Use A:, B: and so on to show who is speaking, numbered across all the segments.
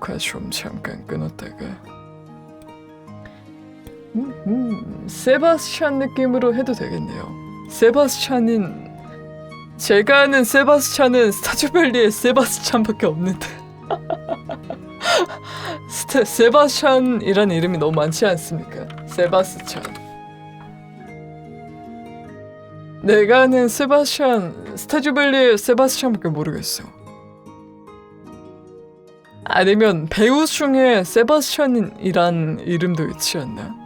A: 녹화 좀 잠깐 끊었다가 세바스찬 느낌으로 해도 되겠네요. 세바스찬인 제가 아는 세바스찬은 스타듀밸리의 세바스찬밖에 없는데 세바스찬이란 이름이 너무 많지 않습니까? 세바스찬. 내가 아는 세바스찬 스타듀밸리의 세바스찬밖에 모르겠어. 아니면 배우 중에 세바스찬이란 이름도 있지 않나?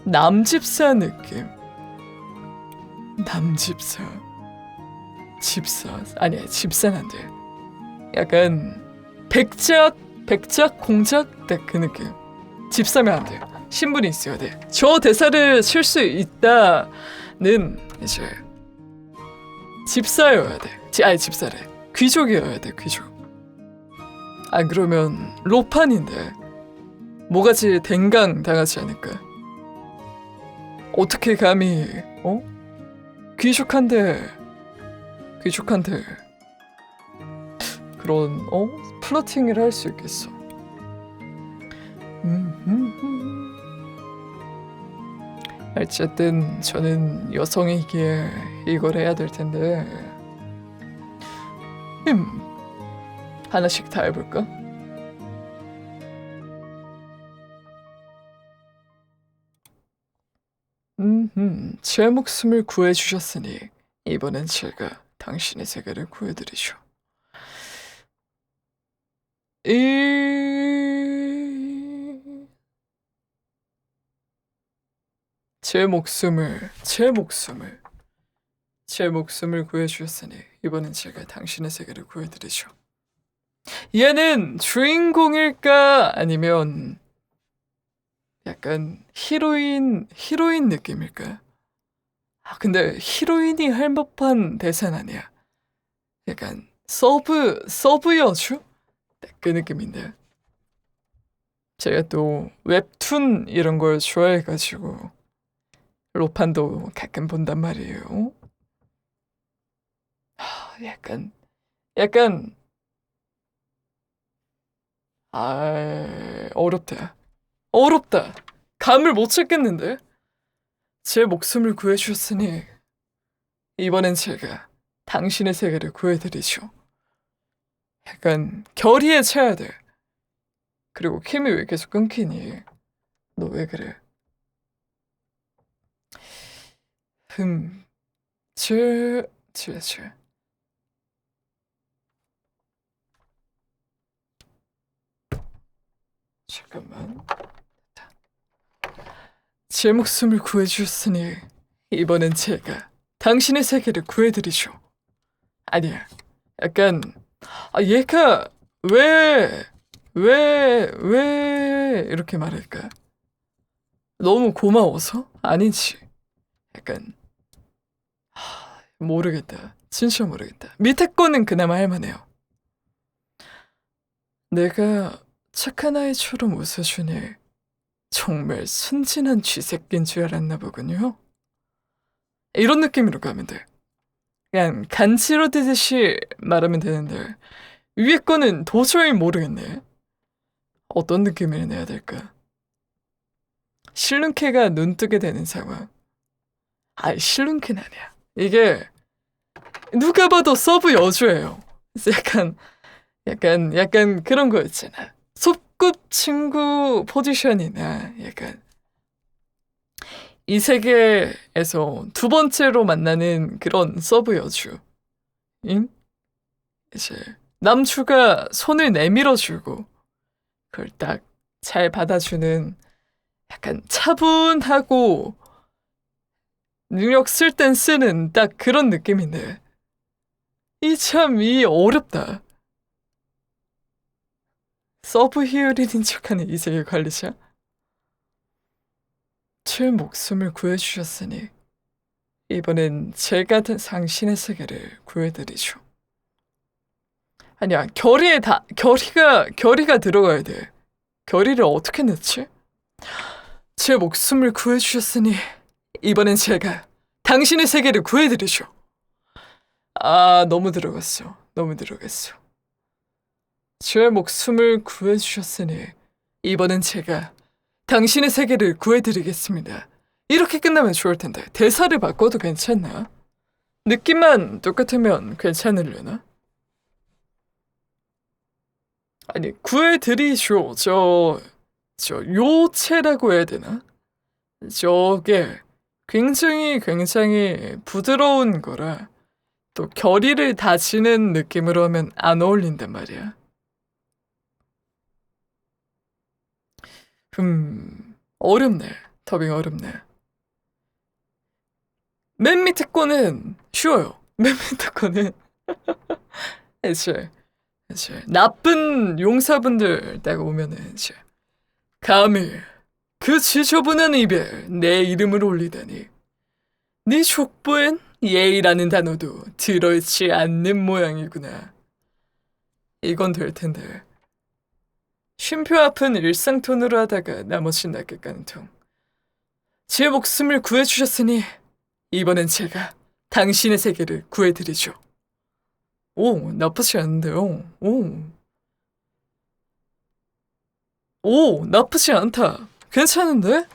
A: 남집사 느낌. 남집사. 집사. 아니야, 집사는 안 돼. 약간 백작 공작 딱 그 느낌. 집사면 안 돼요. 신분이 있어야 돼. 저 대사를 칠 수 있다는 이제 집사여야 돼. 아니 집사래. 귀족이어야 돼. 귀족. 안 그러면 로판인데 뭐가지 댕강 당하지 않을까? 어떻게 감히 귀족한테 그런 플러팅을 할 수 있겠어. 어쨌든 저는 여성이기에 이걸 해야 될 텐데 하나씩 다 해볼까? 제 목숨을 구해주셨으니 이번엔 제가 당신의 세계를 구해드리죠. 제 목숨을 구해주셨으니 이번엔 제가 당신의 세계를 구해드리죠. 얘는 주인공일까 아니면 약간 히로인 느낌일까? 아 근데 히로인이 할 법한 대사는 아니야. 약간 서브 여주? 그 느낌인데. 제가 또 웹툰 이런 걸 좋아해가지고 로판도 가끔 본단 말이에요. 약간 어렵다. 감을 못 찾겠는데. 제 목숨을 구해주셨으니 이번엔 제가 당신의 세계를 구해드리죠. 약간 결의에 차야 돼. 그리고 캠이 왜 계속 끊기니? 너 왜 그래? 잠깐만. 제 목숨을 구해주셨으니 이번엔 제가 당신의 세계를 구해드리죠. 아니야. 약간 얘가 왜 이렇게 말할까? 너무 고마워서? 아니지. 약간 모르겠다. 진짜 모르겠다. 밑에 거는 그나마 할만해요. 내가 착한 아이처럼 웃어주니 정말 순진한 쥐새끼인 줄 알았나 보군요. 이런 느낌으로 가면 돼. 그냥 간지러듯이 말하면 되는데 위에 거는 도저히 모르겠네. 어떤 느낌을 내야 될까? 실눈캐가 눈뜨게 되는 상황. 실눈캐는 아니야. 이게 누가 봐도 서브 여주예요. 약간 그런 거 있잖아. 소꿉 친구 포지션이나 약간 이 세계에서 두 번째로 만나는 그런 서브 여주. 이제 남주가 손을 내밀어주고 그걸 딱 잘 받아주는 약간 차분하고 능력 쓸 땐 쓰는 딱 그런 느낌인데 이 어렵다. 서브 히어린인 척하는 이 세계 관리자. 제 목숨을 구해주셨으니 이번엔 제가 당신의 세계를 구해드리죠. 아니야, 결의가 들어가야 돼. 결의를 어떻게 넣지? 제 목숨을 구해주셨으니 이번엔 제가 당신의 세계를 구해드리죠. 너무 들어갔어. 제 목숨을 구해주셨으니 이번엔 제가 당신의 세계를 구해드리겠습니다. 이렇게 끝나면 좋을 텐데 대사를 바꿔도 괜찮나? 느낌만 똑같으면 괜찮으려나? 아니 구해드리쇼. 저 요체라고 해야 되나? 저게 굉장히 부드러운 거라 또 결의를 다지는 느낌으로 하면 안 어울린단 말이야. 어렵네. 더빙 어렵네. 맨 밑에 거는 쉬워요. 맨 밑에 거는 이제 나쁜 용사분들 딱 오면은 이제 감히 그 지저분한 입에 내 이름을 올리다니. 네 족보엔 예의라는 단어도 들어있지 않는 모양이구나. 이건 될 텐데. 쉼표 앞은 일상 톤으로 하다가 나머진 낮게 까는 통. 제 목숨을 구해주셨으니 이번엔 제가 당신의 세계를 구해드리죠. 오, 나쁘지 않은데요. 오, 나쁘지 않다. 괜찮은데?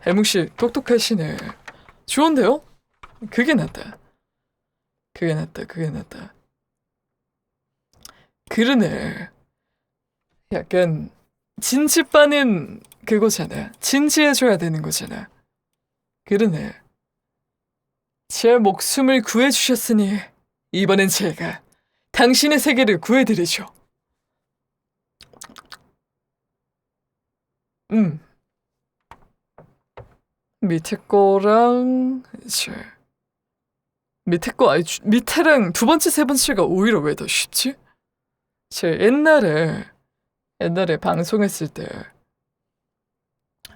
A: 해묵씨 똑똑하시네. 좋은데요? 그게 낫다. 그러네. 약간 진지빠는 그거잖아. 진지해줘야 되는 거잖아. 그러네. 제 목숨을 구해주셨으니 이번엔 제가 당신의 세계를 구해드리죠. 밑에 거랑 이제 밑에 거 아니 밑에랑 두 번째 세 번째가 오히려 왜 더 쉽지? 제 옛날에 방송했을 때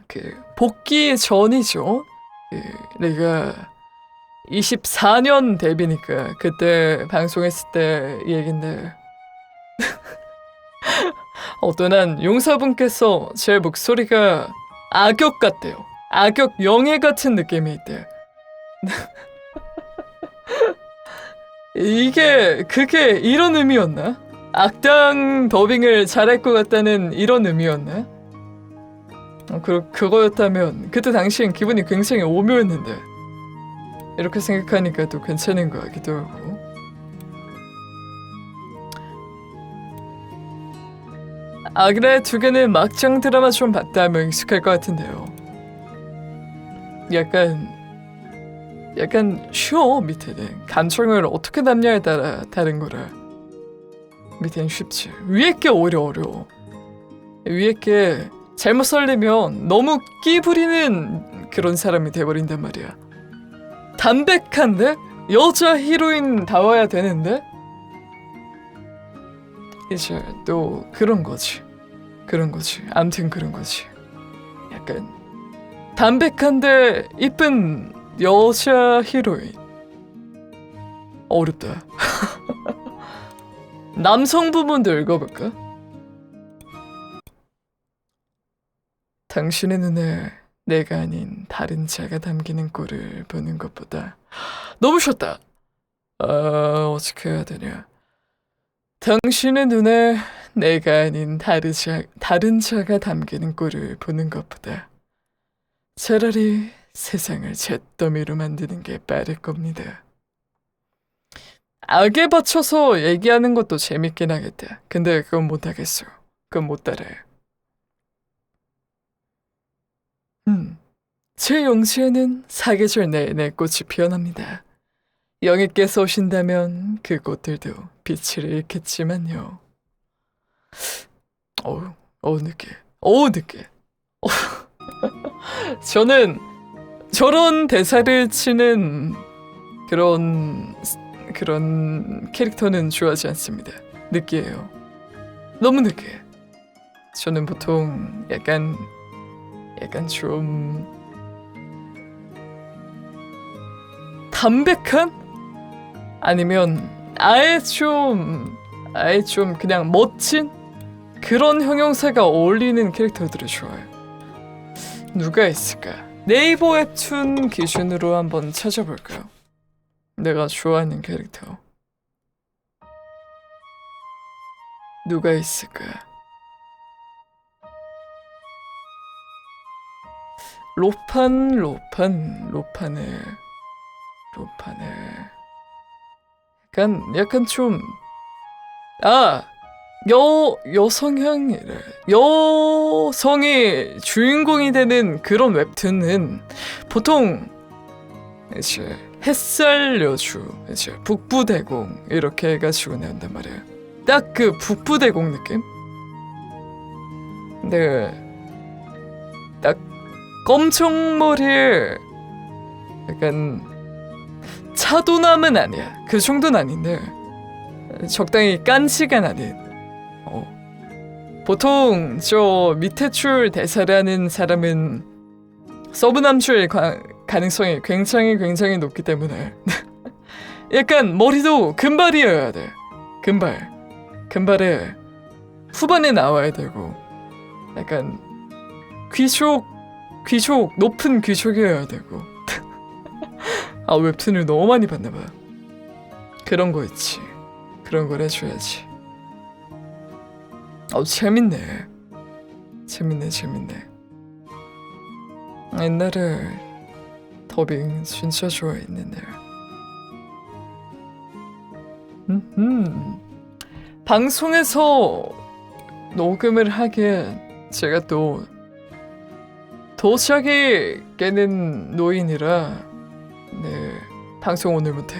A: 그 복귀 전이죠. 내가 24년 데뷔니까 그때 방송했을 때 얘긴데 어떤 한 용사분께서 제 목소리가 악역 같대요. 악역 영예 같은 느낌이 있대. 그게 이런 의미였나? 악당 더빙을 잘할 것 같다는 이런 의미였나? 그거였다면 그때 당시엔 기분이 굉장히 오묘했는데 이렇게 생각하니까 또 괜찮은 것 같기도 하고. 그래 두 개는 막장 드라마 좀 봤다 하면 익숙할 것 같은데요. 약간 쉬워. 밑에는 감정을 어떻게 담냐에 따라 다른 거라. 밑에는 쉽지. 위에 게 오히려 어려워. 위에 게 잘못 살리면 너무 끼 부리는 그런 사람이 돼버린단 말이야. 담백한데 여자 히로인 다워야 되는데 이제 또 그런 거지. 암튼 그런 거지. 약간 담백한데 이쁜 여자 히로인. 어렵다. 남성 부분도 읽어볼까? 당신의 눈에 내가 아닌 다른 자가 담기는 꼴을 보는 것보다 너무 쉬웠다. 어떻게 해야 되냐. 당신의 눈에 내가 아닌 다른 자가 담기는 꼴을 보는 것보다 차라리 세상을 잿더미로 만드는 게 빠를 겁니다. 악에 받쳐서 얘기하는 것도 재밌긴 하겠다. 근데 그건 못하겠어. 그건 못 따라해. 제 용지에는 사계절 내내 꽃이 피어납니다. 영예께서 오신다면 그 꽃들도 빛을 잃겠지만요. 늦게. 저는 저런 대사를 치는 그런 캐릭터는 좋아하지 않습니다. 느끼해요. 너무 느끼해. 저는 보통 약간 좀 담백한? 아니면 아예 좀 그냥 멋진 그런 형용사가 어울리는 캐릭터들을 좋아해요. 누가 있을까? 네이버 웹툰 기준으로 한번 찾아볼까요? 내가 좋아하는 캐릭터. 누가 있을까? 로판을 약간 좀 여성향이래. 여성이 주인공이 되는 그런 웹툰은 보통 이제 햇살 여주, 이제 북부대공 이렇게 해가지고 내온단 말이에요. 딱 그 북부대공 느낌? 근데 딱 검정머리에 약간 차도남은 아니야. 그 정도는 아닌데 적당히 깐지가 아닌. 보통 저 밑에 줄 대사를 하는 사람은 서브남주의 가능성이 굉장히 높기 때문에 약간 머리도 금발이어야 돼. 금발에 후반에 나와야 되고 약간 귀족 높은 귀족이어야 되고 웹툰을 너무 많이 봤나봐. 그런 거 있지. 그런 걸 해줘야지. 재밌네. 옛날에 더빙 진짜 좋아했는데. 방송에서 녹음을 하기엔 제가 또 도자기 깨는 노인이라 방송 오늘 못해.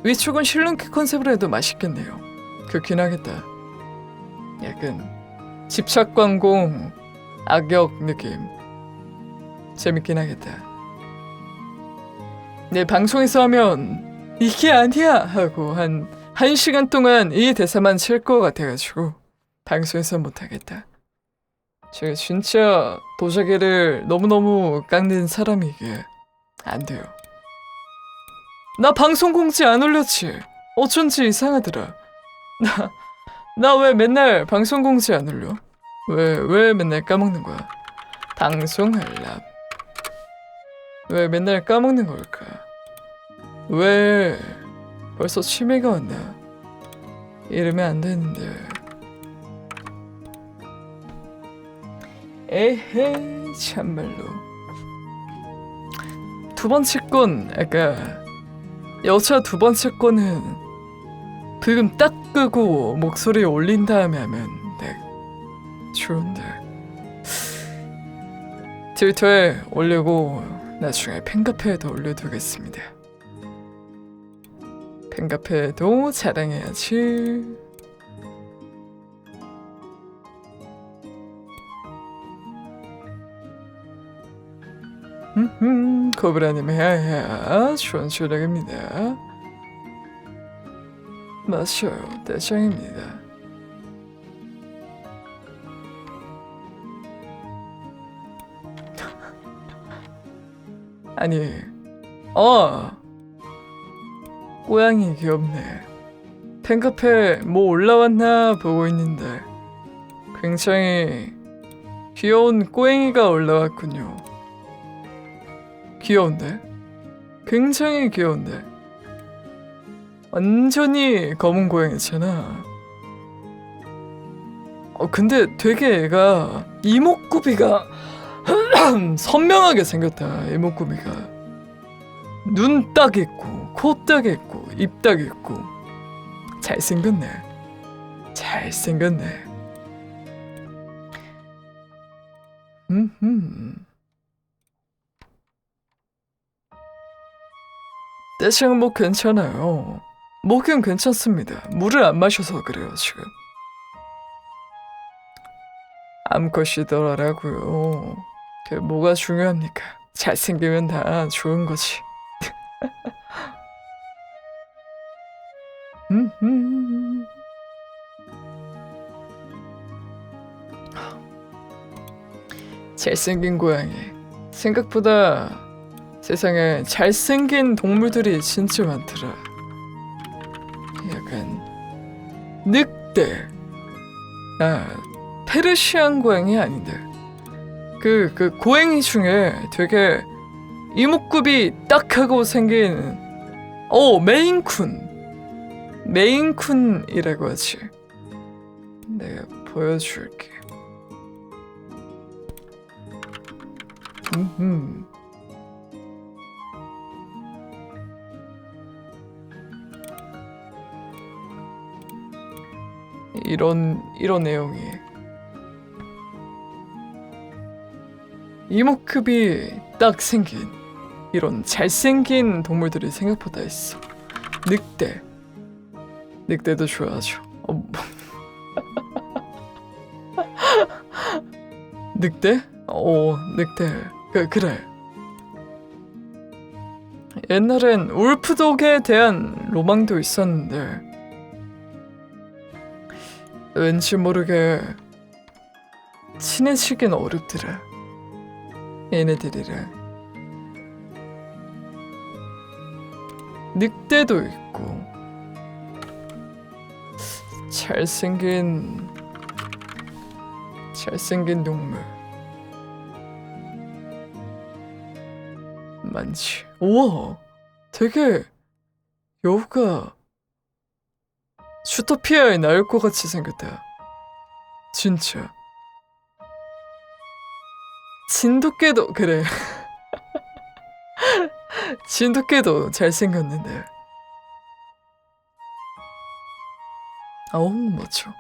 A: 위촉은 실눈키 컨셉으로 해도 맛있겠네요. 그렇긴 하겠다. 약간 집착관공 악역 느낌 재밌긴 하겠다. 방송에서 하면 이게 아니야 하고 한 1시간 동안 이 대사만 칠 것 같아가지고 방송에서 못하겠다. 제가 진짜 도자기를 너무너무 깎는 사람이기에 안 돼요. 나 방송 공지 안 올렸지? 어쩐지 이상하더라. 나 왜 맨날 방송 공지 안 올려? 왜 맨날 까먹는 거야? 방송할랍. 왜 맨날 까먹는 걸까? 왜 벌써 치매가 왔나? 이러면 안 되는데. 에헤이 참말로. 두 번째 건 여자 두 번째 거는 브금 딱 끄고 목소리 올린 다음에 하면 좋은데. 트위터에 올리고 나중에 팬카페에도 올려두겠습니다. 팬카페에도 자랑해야지. 코브라님 해야 좋은 조력입니다. 맞아요, 대장입니다. 아니, 고양이 귀엽네. 팬카페 뭐 올라왔나 보고 있는데 굉장히 귀여운 꼬행이가 올라왔군요. 귀여운데? 굉장히 귀여운데? 완전히 검은 고양이잖아. 근데 되게 얘가 이목구비가 선명하게 생겼다. 이목구비가 눈 딱 있고 코 딱 있고 입 딱 있고 잘생겼네. 대충 뭐 괜찮아요. 목은 괜찮습니다. 물을 안 마셔서 그래요 지금. 암컷이더라고요. 그게 뭐가 중요합니까? 잘생기면 다 좋은 거지. 잘생긴 고양이. 생각보다 세상에 잘생긴 동물들이 진짜 많더라. 약간 늑대. 페르시안 고양이 아닌데 그 고양이 중에 되게 이목구비 딱 하고 생긴 메인쿤이라고 하지. 내가 보여줄게. 이런 내용이 이목구비 딱 생긴 이런 잘생긴 동물들이 생각보다 있어. 늑대도 좋아하죠. 늑대? 늑대. 그래. 옛날엔 울프독에 대한 로망도 있었는데 왠지 모르게 친해지긴 어렵더라. 얘네들이랑. 늑대도 있고 잘생긴 동물 많지. 우와, 되게 여우가 슈토피아에 나올 것 같이 생겼다. 진짜. 진돗개도 그래. 진돗개도 잘생겼는데. 맞죠.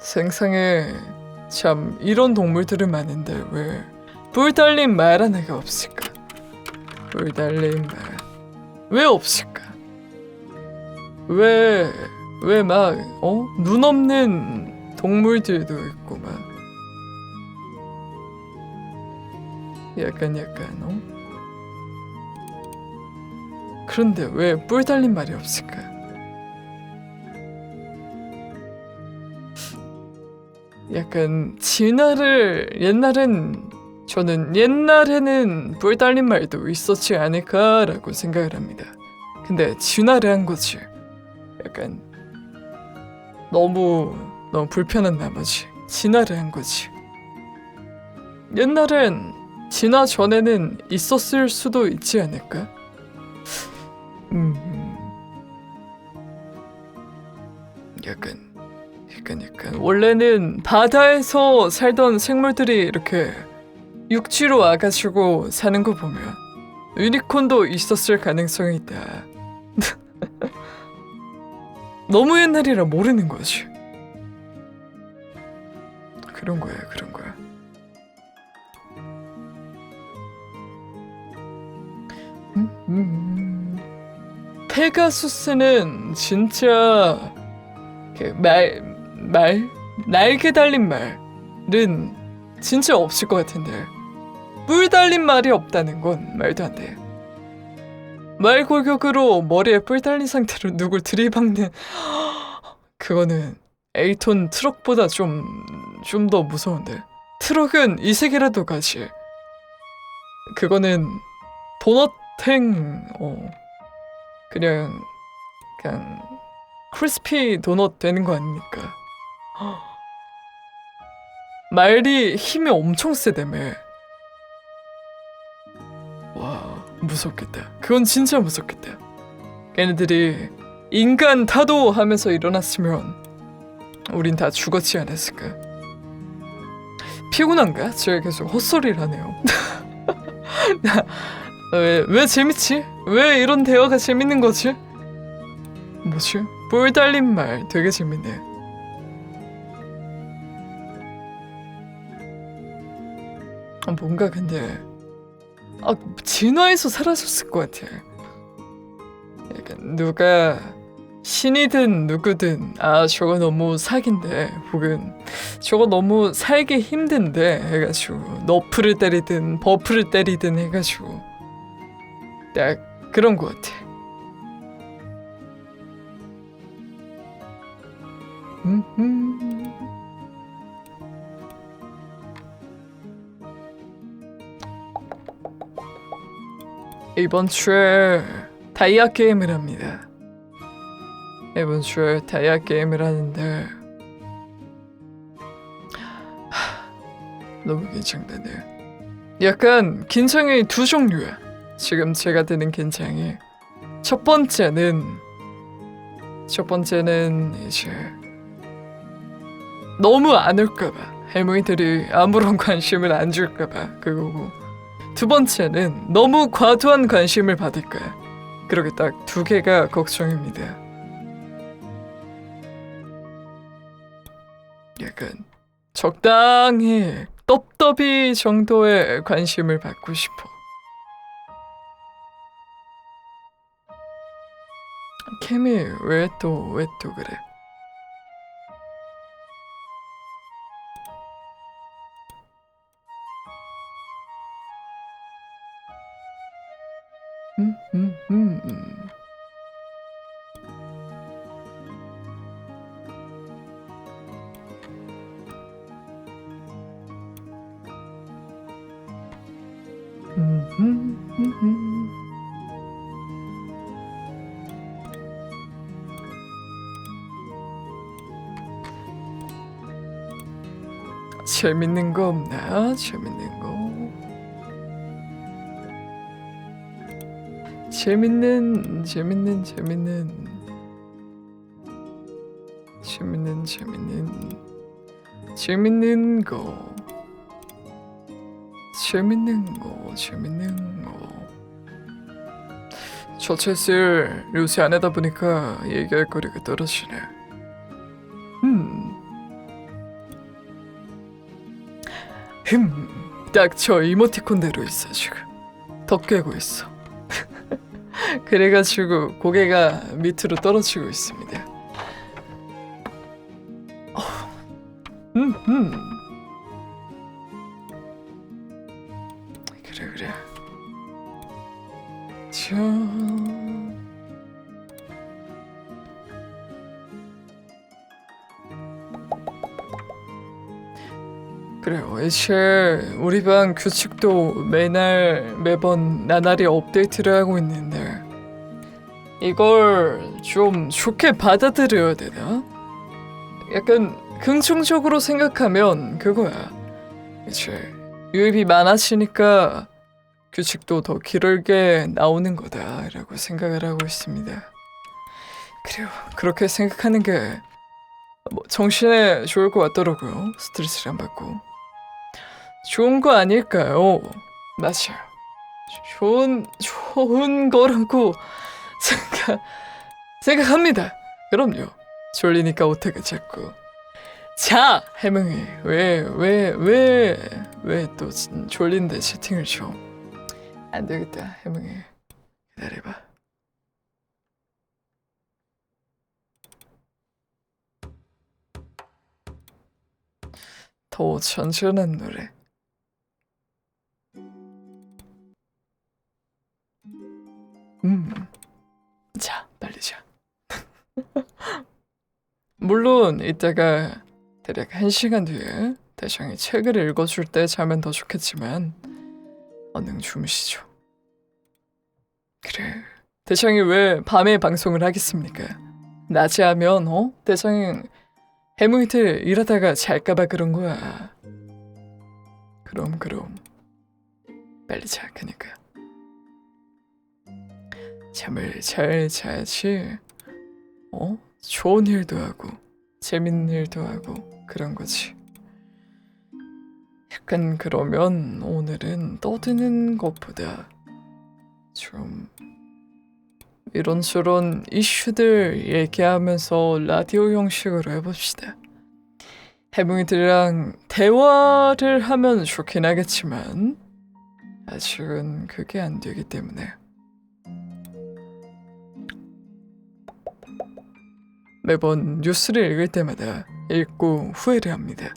A: 세상에 참 이런 동물들은 많은데 왜 뿔 달린 말 하나가 없을까? 뿔 달린 말 왜 없을까? 왜 막 눈 없는 동물들도 있고 막 약간 그런데 왜 뿔 달린 말이 없을까? 약간 진화를 옛날에는 뿔 달린 말도 있었지 않을까라고 생각을 합니다. 근데 진화를 한 거지. 약간 너무 불편한 나머지 진화를 한 거지. 옛날엔 진화 전에는 있었을 수도 있지 않을까? 약간 원래는 바다에서 살던 생물들이 이렇게 육지로 와가지고 사는 거 보면 유니콘도 있었을 가능성이 있다. 너무 옛날이라 모르는 거지. 그런 거야. 페가수스는 진짜 날개 달린 말은 진짜 없을 것 같은데 뿔 달린 말이 없다는 건 말도 안 돼. 말 골격으로 머리에 뿔 달린 상태로 누굴 들이박는 그거는 에이톤 트럭보다 좀 더 무서운데. 트럭은 이 세계라도 가지. 그거는 도넛행 그냥 크리스피 도넛 되는 거 아닙니까? 말이 힘이 엄청 세다며. 와, 무섭겠다. 그건 진짜 무섭겠다. 걔네들이 인간 타도 하면서 일어났으면 우린 다 죽었지 않았을까? 피곤한가? 제가 계속 헛소리를 하네요. 왜 재밌지? 왜 이런 대화가 재밌는 거지? 뭐지? 뿔 달린 말 되게 재밌네. 뭔가 근데 진화해서 사라졌을 것 같아. 약간 누가 신이든 누구든 저거 너무 사기인데 혹은 저거 너무 살기 힘든데 해가지고 너프를 때리든 버프를 때리든 해가지고 딱 그런 것 같아. 이번 주에 다이아 게임을 합니다. 이번 주에 다이아 게임을 하는데 너무 긴장되네. 약간 긴장이 두 종류야. 지금 제가 드는 긴장이 첫 번째는 첫 번째는 이제 너무 안 올까봐 할머니들이 아무런 관심을 안 줄까봐 그거고, 두 번째는 너무 과도한 관심을 받을까. 그렇게 딱 두 개가 걱정입니다. 약간 적당히 떡더비 정도의 관심을 받고 싶어. 캠이 왜 또 그래? 음, 음, 음, 음. 재밌는 거 없나? 재밌는 거. 재밌는 거. 저 챗을 요새 안 하다 보니까 얘기할 거리가 떨어지네. 딱 저 이모티콘대로 있어 지금. 덕 깨고 있어. 그래가지고 고개가 밑으로 떨어지고 있습니다. 그래. 자, 그래요. 이제 우리 반 규칙도 매번 나날이 업데이트를 하고 있는데 이걸 좀 좋게 받아들여야 되나? 약간 긍정적으로 생각하면 그거야. 이제 유입이 많아지니까 규칙도 더 길게 나오는 거다라고 생각을 하고 있습니다. 그래요. 그렇게 생각하는 게 정신에 좋을 것 같더라고요. 스트레스를 안 받고. 좋은 거 아닐까요? 맞아요. 좋은 거라고 생각합니다. 그럼요. 졸리니까 오타가 자꾸. 자, 해몽이 왜 또 졸린데 채팅을 줘? 안 되겠다, 해몽이. 기다려봐. 더 천천한 노래. 자, 빨리 자. 물론 이따가 대략 1시간 뒤에 대장이 책을 읽어줄 때 자면 더 좋겠지만 얼른 주무시죠. 그래, 대장이 왜 밤에 방송을 하겠습니까? 낮에 하면 대장이 해무이틀 일하다가 잘까봐 그런 거야. 그럼 빨리 자. 그니까 잠을 잘 자야지. 좋은 일도 하고 재밌는 일도 하고 그런 거지. 약간 그러면 오늘은 떠드는 것보다 좀 이런저런 이슈들 얘기하면서 라디오 형식으로 해봅시다. 해몽이들이랑 대화를 하면 좋긴 하겠지만 아직은 그게 안 되기 때문에 매번 뉴스를 읽을 때마다 읽고 후회를 합니다.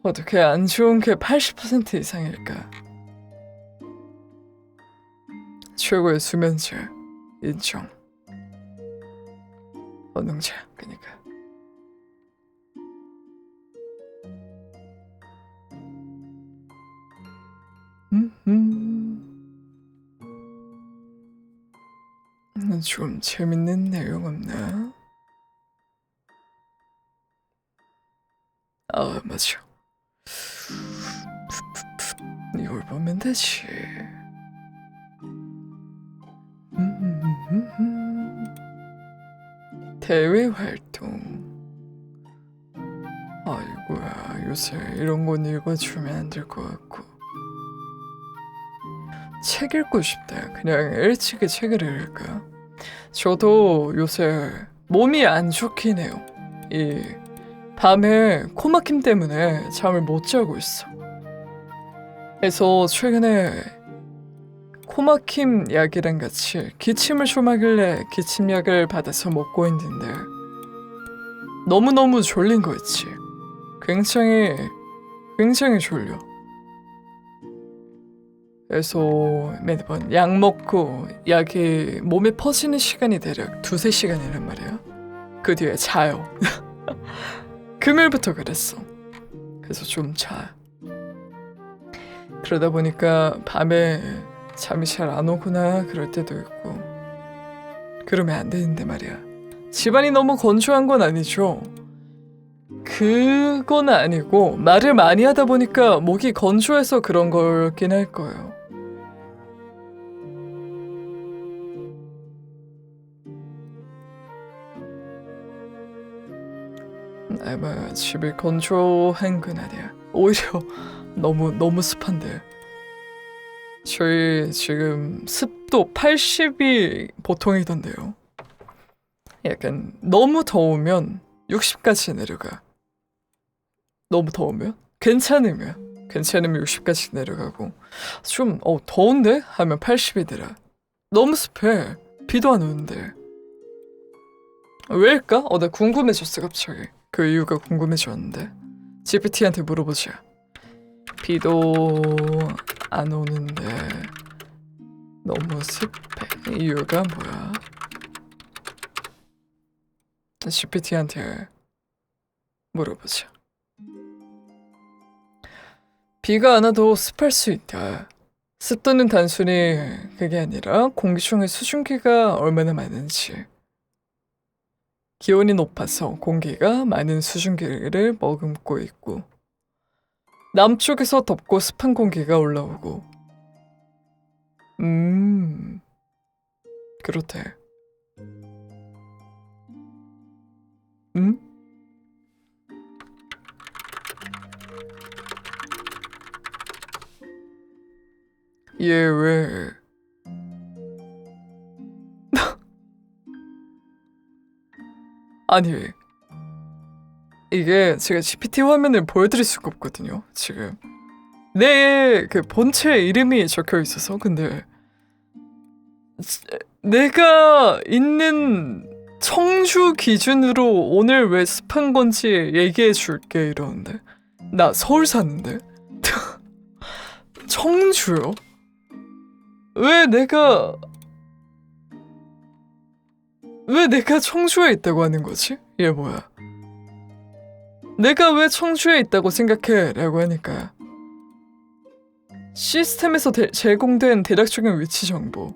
A: 어떻게 안 좋은 게 80% 이상일까? 최고의 수면제 인정. 언능자. 그니까 좀 재밌는 내용 없나? 아, 맞아. 이걸 보면 되지. 대외 활동. 아이고야, 요새 이런 건 읽어주면 안 될 것 같고. 책 읽고 싶다. 그냥 일찍이 책을 읽을까? 저도 요새 몸이 안 좋긴 해요. 이 밤에 코막힘 때문에 잠을 못 자고 있어. 그래서 최근에 코막힘 약이랑 같이 기침을 좀 하길래 기침약을 받아서 먹고 있는데 너무너무 졸린 거 있지. 굉장히 졸려. 그래서 매번 약 먹고 약이 몸에 퍼지는 시간이 대략 2~3시간이란 말이야. 그 뒤에 자요. 금요일부터 그랬어. 그래서 좀 자. 그러다 보니까 밤에 잠이 잘 안 오구나 그럴 때도 있고. 그러면 안 되는데 말이야. 집안이 너무 건조한 건 아니죠. 그건 아니고 말을 많이 하다 보니까 목이 건조해서 그런 거긴 할 거예요. 아마 집이 건조한 건 아니야. 오히려 너무 습한데. 저희 지금 습도 80이 보통이던데요. 약간 너무 더우면 60까지 내려가. 너무 더우면? 괜찮으면 60까지 내려가고 좀 더운데? 하면 80이더라. 너무 습해. 비도 안 오는데. 왜일까? 나 궁금해졌어 갑자기. 그 이유가 궁금해졌는데. GPT한테 물어보자. 비도 안 오는데 너무 습해. 이유가 뭐야? GPT한테 물어보자. 비가 안 와도 습할 수 있다. 습도는 단순히 그게 아니라 공기 중의 수증기가 얼마나 많은지. 기온이 높아서 공기가 많은 수증기를 머금고 있고 남쪽에서 덥고 습한 공기가 올라오고 그렇대. 얘 왜 아니 이게 제가 GPT 화면을 보여드릴 수가 없거든요. 지금 내 그 본체 이름이 적혀 있어서. 근데 내가 있는 청주 기준으로 오늘 왜 습한 건지 얘기해 줄게 이러는데 나 서울 사는데 청주요? 왜 내가 청주에 있다고 하는 거지? 얘 뭐야? 내가 왜 청주에 있다고 생각해? 라고 하니까 시스템에서 제공된 대략적인 위치 정보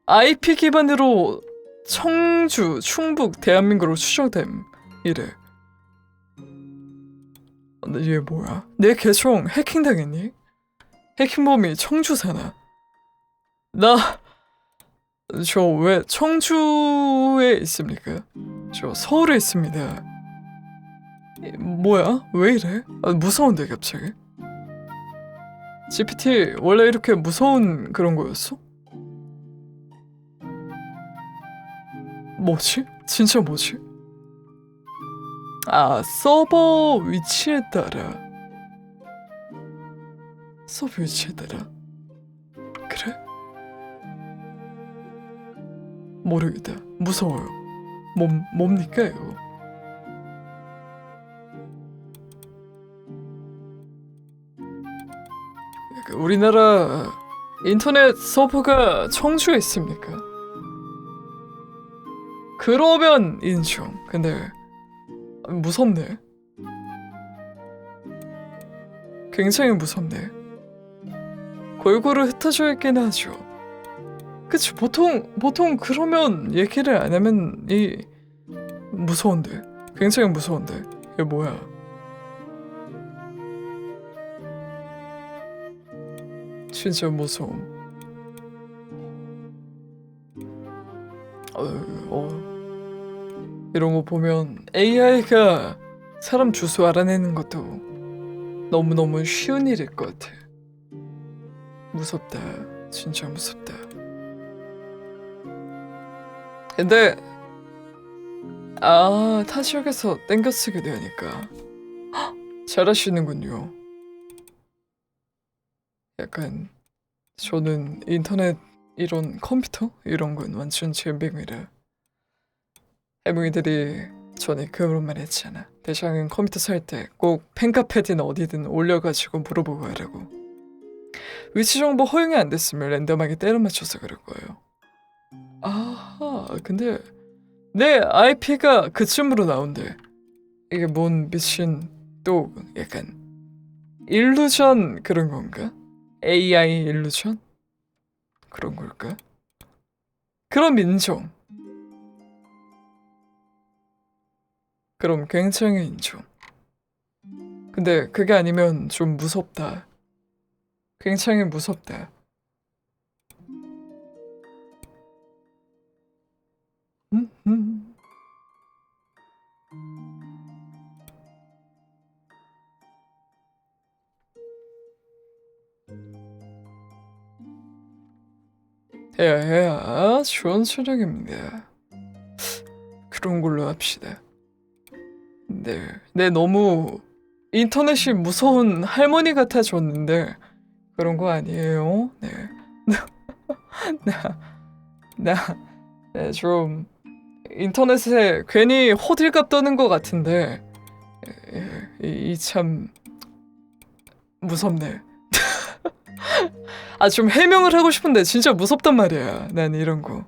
A: IP 기반으로 청주, 충북, 대한민국으로 추정됨 이래. 얘 뭐야? 내 계정 해킹당했니? 해킹범이 청주 사나? 저 왜 청주에 있습니까? 저 서울에 있습니다. 뭐야? 왜 이래? 무서운데 갑자기? GPT 원래 이렇게 무서운 그런 거였어? 뭐지? 진짜 뭐지? 서버 위치에 따라. 서버 위치에 따라. 그래? 모르겠다. 무서워요. 뭡니까 이거? 우리나라 인터넷 서버가 청주에 있습니까? 그러면 인정. 근데 무섭네. 굉장히 무섭네. 골고루 흩어져 있긴 하죠. 그치, 보통 그러면 얘기를 안 하면 무서운데. 굉장히 무서운데. 이게 뭐야? 진짜 무서움. 이런 거 보면 AI가 사람 주소 알아내는 것도 너무너무 쉬운 일일 것 같아. 무섭다. 진짜 무섭다. 근데 타 지역에서 땡겨 쓰게 되니까 잘하시는군요. 약간 저는 인터넷 이런 컴퓨터 이런 건 완전 젬병이라. 할머니들이 전에 그런 말 했잖아. 대장은 컴퓨터 살 때 꼭 펜카페드나 어디든 올려가지고 물어보고 하라고. 위치 정보 허용이 안 됐으면 랜덤하게 때려 맞춰서 그럴 거예요. 아하, 근데 내 IP가 그쯤으로 나온대. 이게 뭔 미친 또 약간 일루전 그런 건가? AI 일루전? 그런 걸까? 그럼 인정. 그럼 굉장히 인정. 근데 그게 아니면 좀 무섭다. 굉장히 무섭다. 음, 음. 해야 좋은 저녁입니다. 그런 걸로 합시다. 네, 너무 인터넷이 무서운 할머니 같아졌는데 그런 거 아니에요? 네. 나, 좀 인터넷에 괜히 호들갑 떠는 것 같은데 이 참 무섭네. 좀 해명을 하고 싶은데 진짜 무섭단 말이야. 난 이런 거.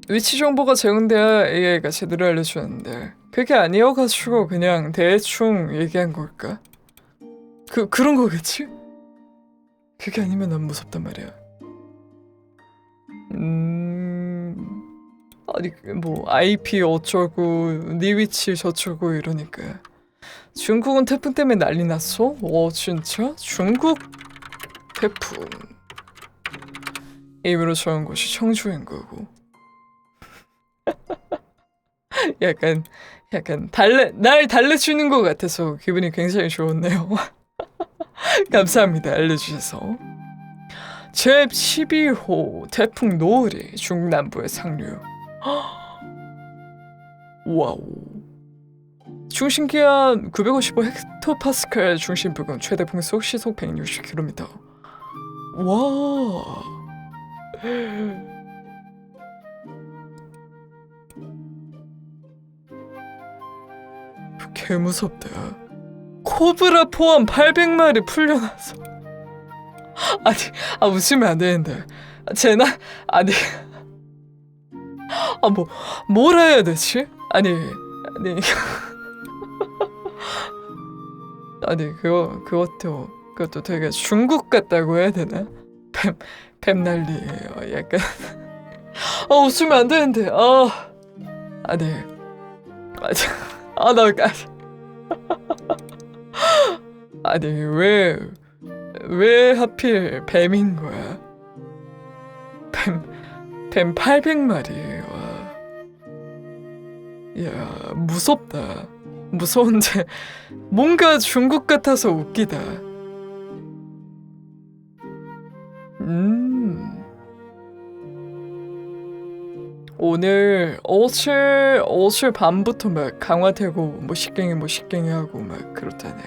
A: 위치 정보가 제공돼야 AI가 제대로 알려주는데 그게 아니어가지고 그냥 대충 얘기한 걸까? 그런 거겠지? 그게 아니면 난 무섭단 말이야. 아니 뭐 IP 어쩌고 네 위치 저쩌고 이러니까 중국은 태풍 때문에 난리 났어? 진짜? 중국 태풍 입으로 정한 곳이 청주인 거고 약간 날 달래주는 것 같아서 기분이 굉장히 좋네요. 감사합니다. 알려주셔서. 제12호 태풍 노을이 중국 남부에 상륙. 와우. 중심기압 955헥토파스칼, 중심 부근 최대 풍속 시속 160km. 와. 개 무섭다. 코브라 포함 800마리 풀려나서. 아니, 웃으면 안 되는데. 아니, 뭘 해야 되지? 아니, 그것도 되게 중국 같다고 해야 되나? 뱀 난리예요. 약간. 웃으면 안 되는데. 네. 아니, 왜 하필 뱀인 거야? 뱀 800마리. 와. 야, 무섭다. 무서운데 뭔가 중국 같아서 웃기다. 오늘 어제 밤부터 막 강화되고 뭐 식갱이 하고 막 그렇다네.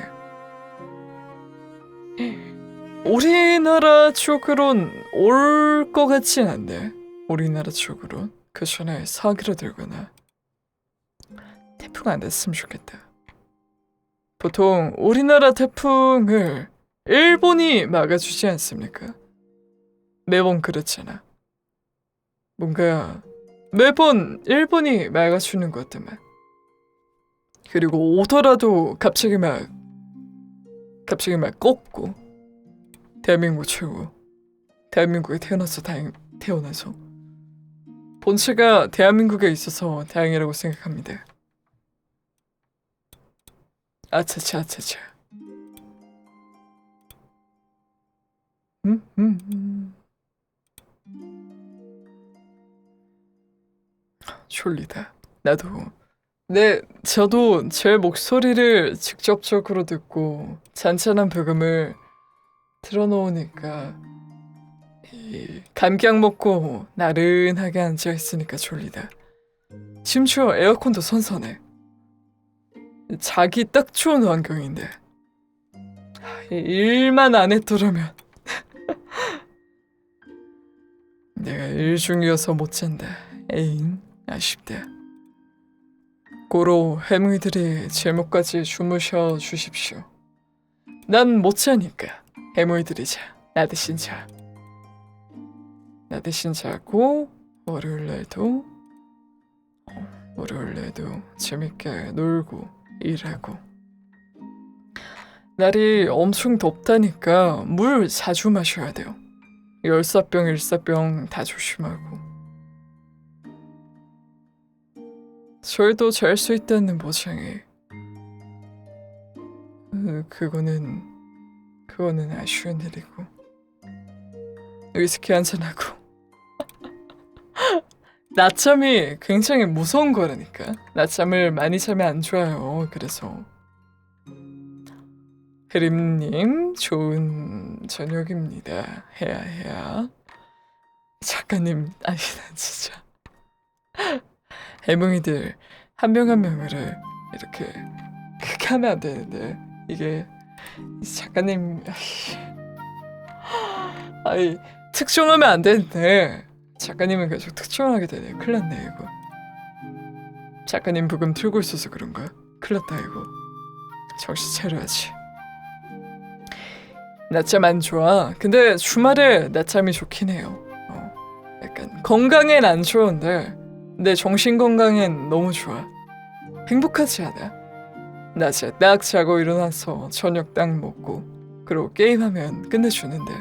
A: 우리나라 쪽으론 올 것 같진 않네. 우리나라 쪽으론 그 전에 사기로 들거나 태풍 안 됐으면 좋겠다. 보통 우리나라 태풍을 일본이 막아주지 않습니까? 매번 그렇잖아. 뭔가 매번 일본이 막아주는 것 같더만. 그리고 오더라도 갑자기 막 꺾고. 대한민국 최고. 대한민국에 태어나서 본체가 대한민국에 있어서 다행이라고 생각합니다. 아차차. 졸리다. 저도 제 목소리를 직접적으로 듣고 잔잔한 부금을 틀어놓으니까 이 감기약 먹고 나른하게 앉아있으니까 졸리다. 심지어 에어컨도 선선해. 자기 딱 좋은 환경인데 일만 안 했더라면 내가 일 중이어서 못 잔다. 에잉, 아쉽다. 고로 해무이들이 제목까지 주무셔 주십시오. 난 못 자니까 해무이들이 자. 나 대신 자. 나 대신 자고 월요일날도 재밌게 놀고 일하고. 날이 엄청 덥다니까 물 자주 마셔야 돼요. 열사병, 일사병 다 조심하고. 저희도 잘 수 있다는 보장이 그거는 아쉬운 일이고. 위스키 한잔하고. 낮잠이 굉장히 무서운 거라니까. 낮잠을 많이 자면 안 좋아요. 그래서 혜림님 좋은 저녁입니다. 해야 작가님, 아니 난 진짜 해몽이들 한 명 한 명을 이렇게 크게 하면 안 되는데 이게 작가님 아이 특종하면 안 되는데 작가님은 계속 특종하게 되네. 큰일 났네 이거. 작가님 부금 틀고 있어서 그런가? 큰일 났다 이거. 정신 차려야지. 낮잠 안 좋아. 근데 주말에 낮잠이 좋긴 해요. 약간 건강엔 안 좋은데 내 정신 건강엔 너무 좋아. 행복하지 않아? 낮에 딱 자고 일어나서 저녁 딱 먹고 그리고 게임하면 끝내주는데.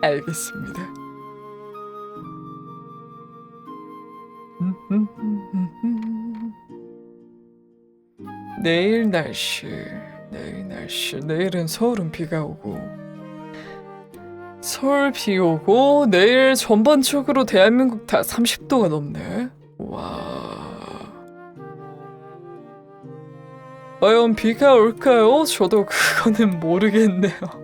A: 알겠습니다. 내일 날씨. 내일은 서울은 비가 오고. 서울 비 오고 내일 전반적으로 대한민국 다 30도가 넘네. 와. 과연 비가 올까요? 저도 그거는 모르겠네요.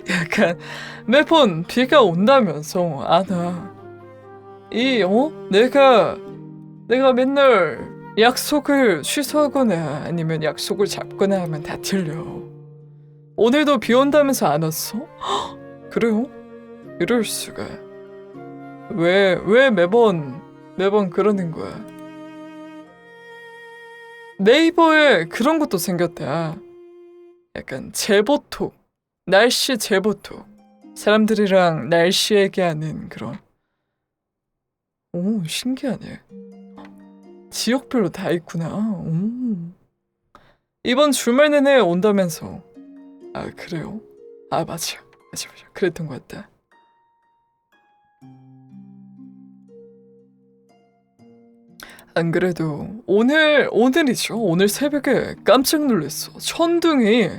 A: 약간 매번 비가 온다면서 내가 맨날 약속을 취소하거나 아니면 약속을 잡거나 하면 다 틀려. 오늘도 비 온다면서 안 왔어? 그래요? 이럴 수가. 왜 매번 그러는 거야? 네이버에 그런 것도 생겼다. 약간 제보톡. 날씨 제보톡. 사람들이랑 날씨 얘기하는 그런. 오, 신기하네. 지역별로 다 있구나. 오. 이번 주말 내내 온다면서. 아, 그래요? 아, 맞아. 그랬던 것 같다. 안 그래도 오늘이죠. 오늘 새벽에 깜짝 놀랐어. 천둥이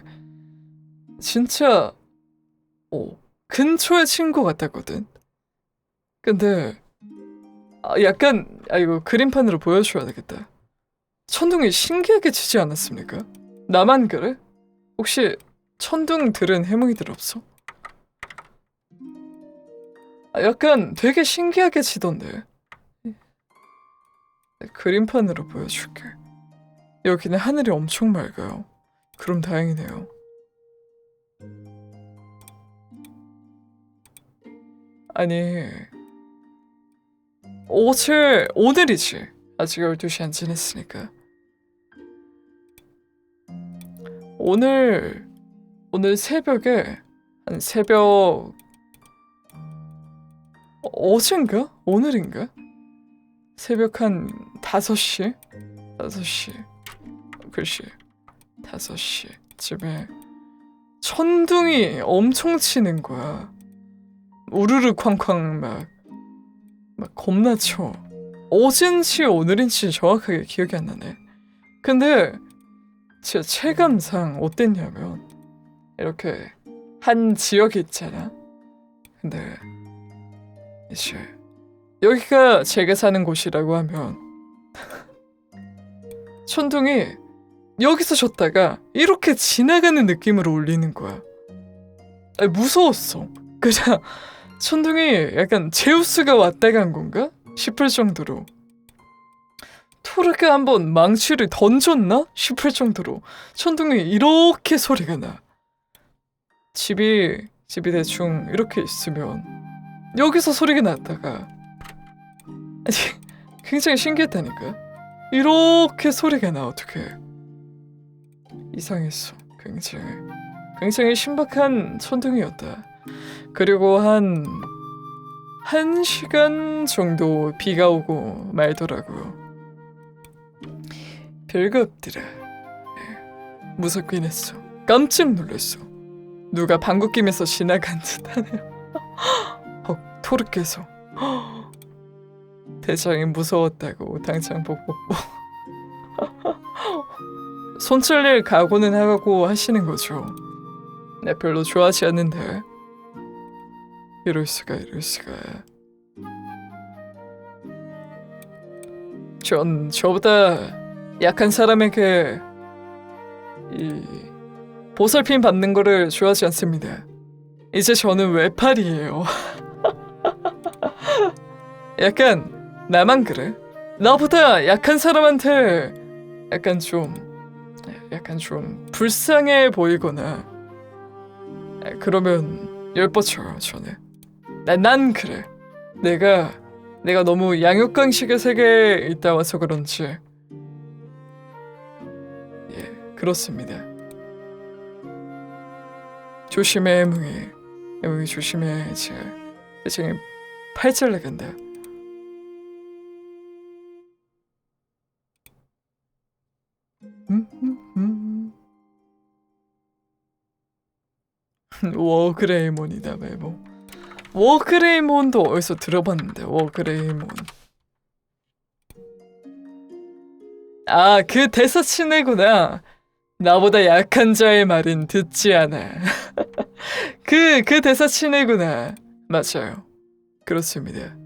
A: 진짜 근처에 친 것 같았거든. 근데 이거 그림판으로 보여줘야 되겠다. 천둥이 신기하게 치지 않았습니까? 나만 그래? 혹시 천둥 들은 해몽이들 없어? 약간 되게 신기하게 치던데. 그림판으로 보여줄게. 여기는 하늘이 엄청 맑아요. 그럼 다행이네요. 아니 오늘이지. 아직 12시 안 지났으니까. 오늘 새벽에 한 새벽 어젠가? 오늘인가? 새벽 한 5시? 글쎄 5시쯤에 천둥이 엄청 치는 거야. 우르르 쾅쾅 막 겁나 쳐. 어젠지 오늘인지 정확하게 기억이 안 나네. 근데 제 체감상 어땠냐면 이렇게 한 지역이 있잖아. 근데 이제 여기가 제가 사는 곳이라고 하면 천둥이 여기서 졌다가 이렇게 지나가는 느낌으로 울리는 거야. 아니, 무서웠어. 그냥 천둥이 약간 제우스가 왔다 간 건가 싶을 정도로, 토르가 한번 망치를 던졌나 싶을 정도로 천둥이 이렇게 소리가 나. 집이 대충 이렇게 있으면 여기서 소리가 났다가, 아니, 굉장히 신기했다니까. 이렇게 소리가 나. 어떡해. 이상했어. 굉장히 신박한 천둥이었다. 그리고 한 1시간 정도 비가 오고 말더라고요. 별거 없더라. 네, 무섭긴 했어. 깜짝 놀랐어. 누가 방귀 뀌면서 지나간 듯하네요. 토르께서 대장이 무서웠다고 당장 보고 손절릴 각오는 하고 하시는 거죠. 네, 별로 좋아하지 않는데. 이럴 수가. 전 저보다 약한 사람에게 이 보살핌 받는 거를 좋아하지 않습니다. 이제 저는 외팔이에요. 약간 나만 그래? 나보다 약한 사람한테 약간 좀 불쌍해 보이거나 그러면 열뻗쳐요. 저는 난 그래. 내가 너무 양육강식의 세계에 있다 와서 그런지, 예, 그렇습니다. 조심해, 에몽이 조심해. 지금 팔 나간다. 워그레이몬이다. 메모. 워그레이몬도 어디서 들어봤는데. 워그레이몬. 아, 그 대사 친애구나. 나보다 약한 자의 말은 듣지 않아. 그 대사 친애구나. 맞아요. 그렇습니다.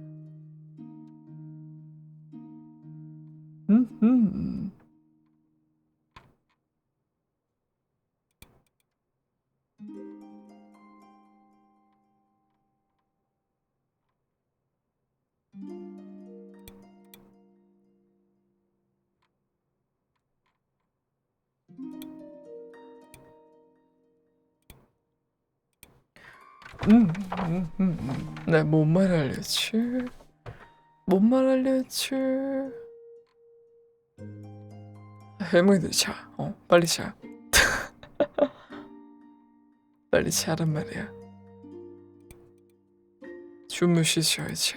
A: 네, 뭔 말 알렸지? 해몽이들 자. 빨리 자. 빨리 자란 말이야. 주무시죠 이제.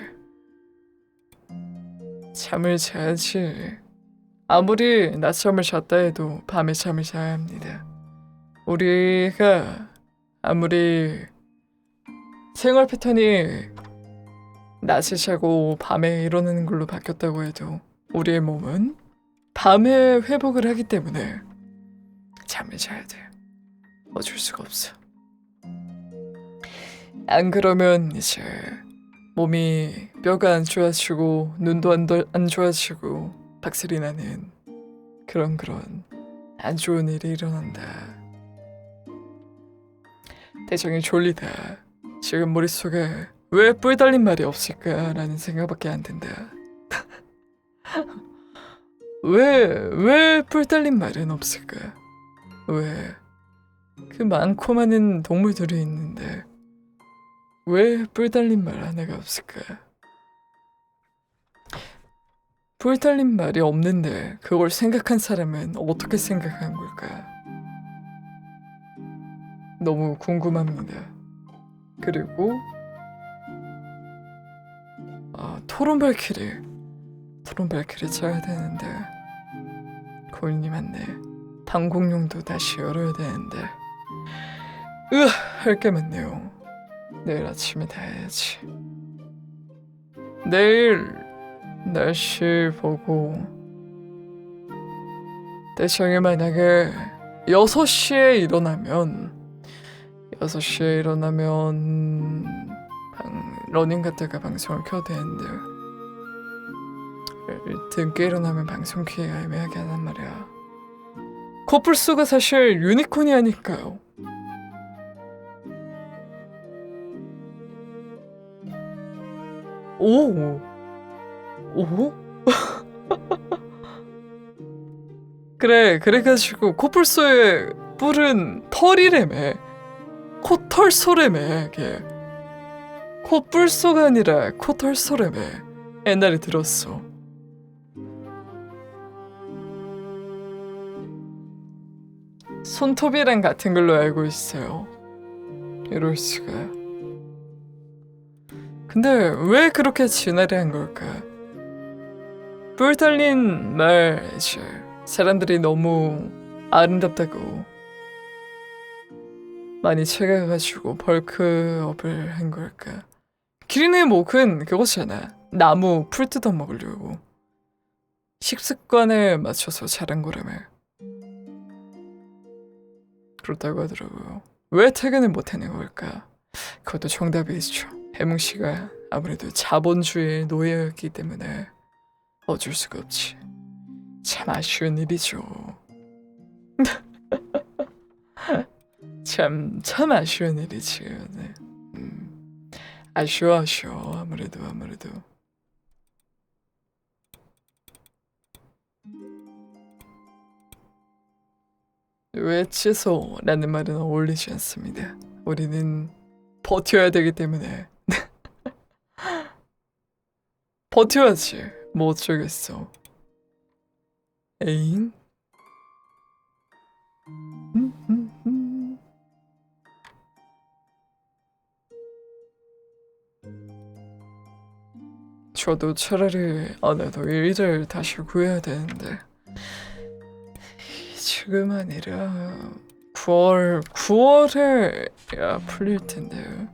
A: 잠을 자야지. 아무리 낮잠을 잤다 해도 밤에 잠을 자야 합니다. 우리가 아무리 생활 패턴이 낮에 자고 밤에 일어나는 걸로 바뀌었다고 해도 우리의 몸은 밤에 회복을 하기 때문에 잠을 자야 돼. 어쩔 수가 없어. 안 그러면 이제 몸이 뼈가 안 좋아지고 눈도 안 좋아지고 박살이 나는 그런 안 좋은 일이 일어난다. 대장이 졸리다. 지금 머릿속에 왜 뿔 달린 말이 없을까라는 생각밖에 안 든다. 왜 뿔 달린 말은 없을까? 왜 그 많고 많은 동물들이 있는데 왜 뿔 달린 말 하나가 없을까? 뿔 달린 말이 없는데 그걸 생각한 사람은 어떻게 생각한 걸까? 너무 궁금합니다. 그리고 토론 발키리 쳐야 되는데 고인이 맞네. 방공용도 다시 열어야 되는데 할 게 많네요. 내일 아침에 다 해야지. 내일 날씨 보고 대장이 만약에 6시에 일어나면 러닝 갔다가 방송을 켜야 되는데 등께 일어나면 방송 기회가 애매하게 하단 말이야. 코뿔소가 사실 유니콘이 아닐까요? 오! 오? 그래가지고 코뿔소의 뿔은 털이래매. 코털소래매. 걔. 코뿔소가 아니라 코털소래매. 옛날에 들었어. 손톱이랑 같은 걸로 알고 있어요. 이럴 수가. 근데 왜 그렇게 진화를 걸까? 뿔 달린 말 이제 사람들이 너무 아름답다고 많이 채가가지고 벌크업을 한 걸까? 기린의 목은 그거잖아. 나무 풀 뜯어 먹으려고 식습관에 맞춰서 자란 거라며. 그렇다고 하더라고요. 왜 퇴근을 못하는 걸까? 그것도 정답이 있죠. 해몽씨가 아무래도 자본주의의 노예였기 때문에 어쩔 수가 없지. 참 아쉬운 일이죠. 참 아쉬운 일이지. 네. 아쉬워. 아무래도. 왜 취소라는 말은 어울리지 않습니다. 우리는 버텨야 되기 때문에. 버텨야지. 뭐 어쩌겠어. 에잉? 저도 차라리 나도 일을 다시 구해야 되는데 지금 아니라 9월에 풀릴 텐데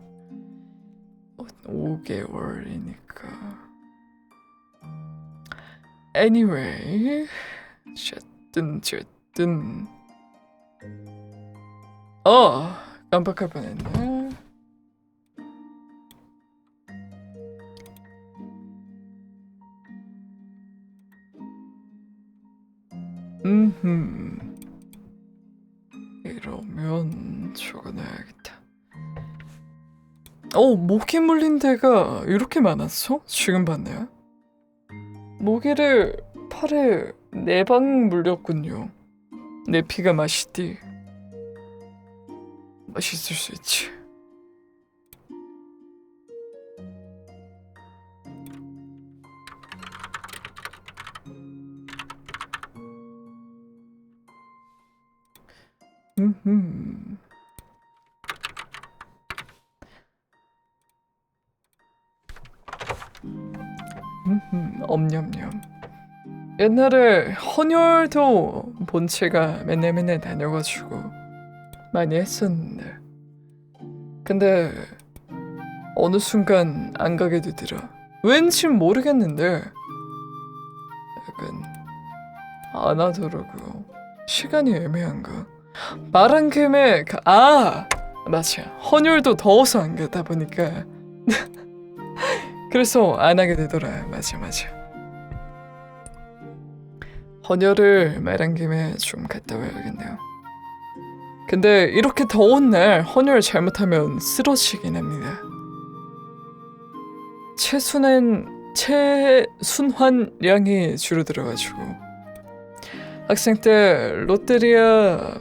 A: 5개월이니까. Anyway, 어쨌든 깜빡할 뻔했네. 이러면 적어놔야겠다. 모기 물린 데가 이렇게 많았어? 지금 봤네. 모기를 팔에 4방 물렸군요. 내 피가 맛있디. 맛있을 수 있지. 엄냠냠. 옛날에 헌혈도 본체가 맨날 다녀가지고 많이 했었는데 근데 어느 순간 안 가게 되더라. 왠지 모르겠는데 약간 안 하더라고요. 시간이 애매한가? 말한 김에 맞아. 헌혈도 더워서 안 가다 보니까 그래서 안 하게 되더라. 맞아. 헌혈을 말한 김에 좀 갔다 와야겠네요. 근데 이렇게 더운 날 헌혈 잘못하면 쓰러지긴 합니다. 체순환량이 줄어들어가지고 학생 때 롯데리아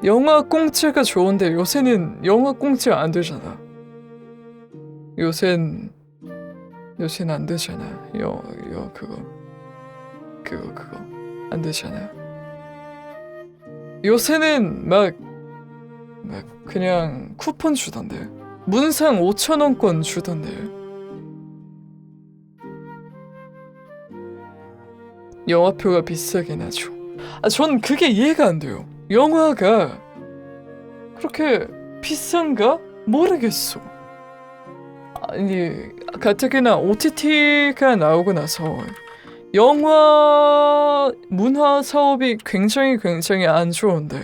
A: 영화 공짜가 좋은데 요새는 영화 공짜 안 되잖아. 요새는 안 되잖아. 그거 안 되잖아. 요새는 막 그냥 쿠폰 주던데. 문상 5,000원권 주던데. 영화표가 비싸긴 하죠. 전 그게 이해가 안 돼요. 영화가 그렇게 비싼가? 모르겠어. 아니 가뜩이나 OTT가 나오고 나서 영화 문화 사업이 굉장히 안 좋은데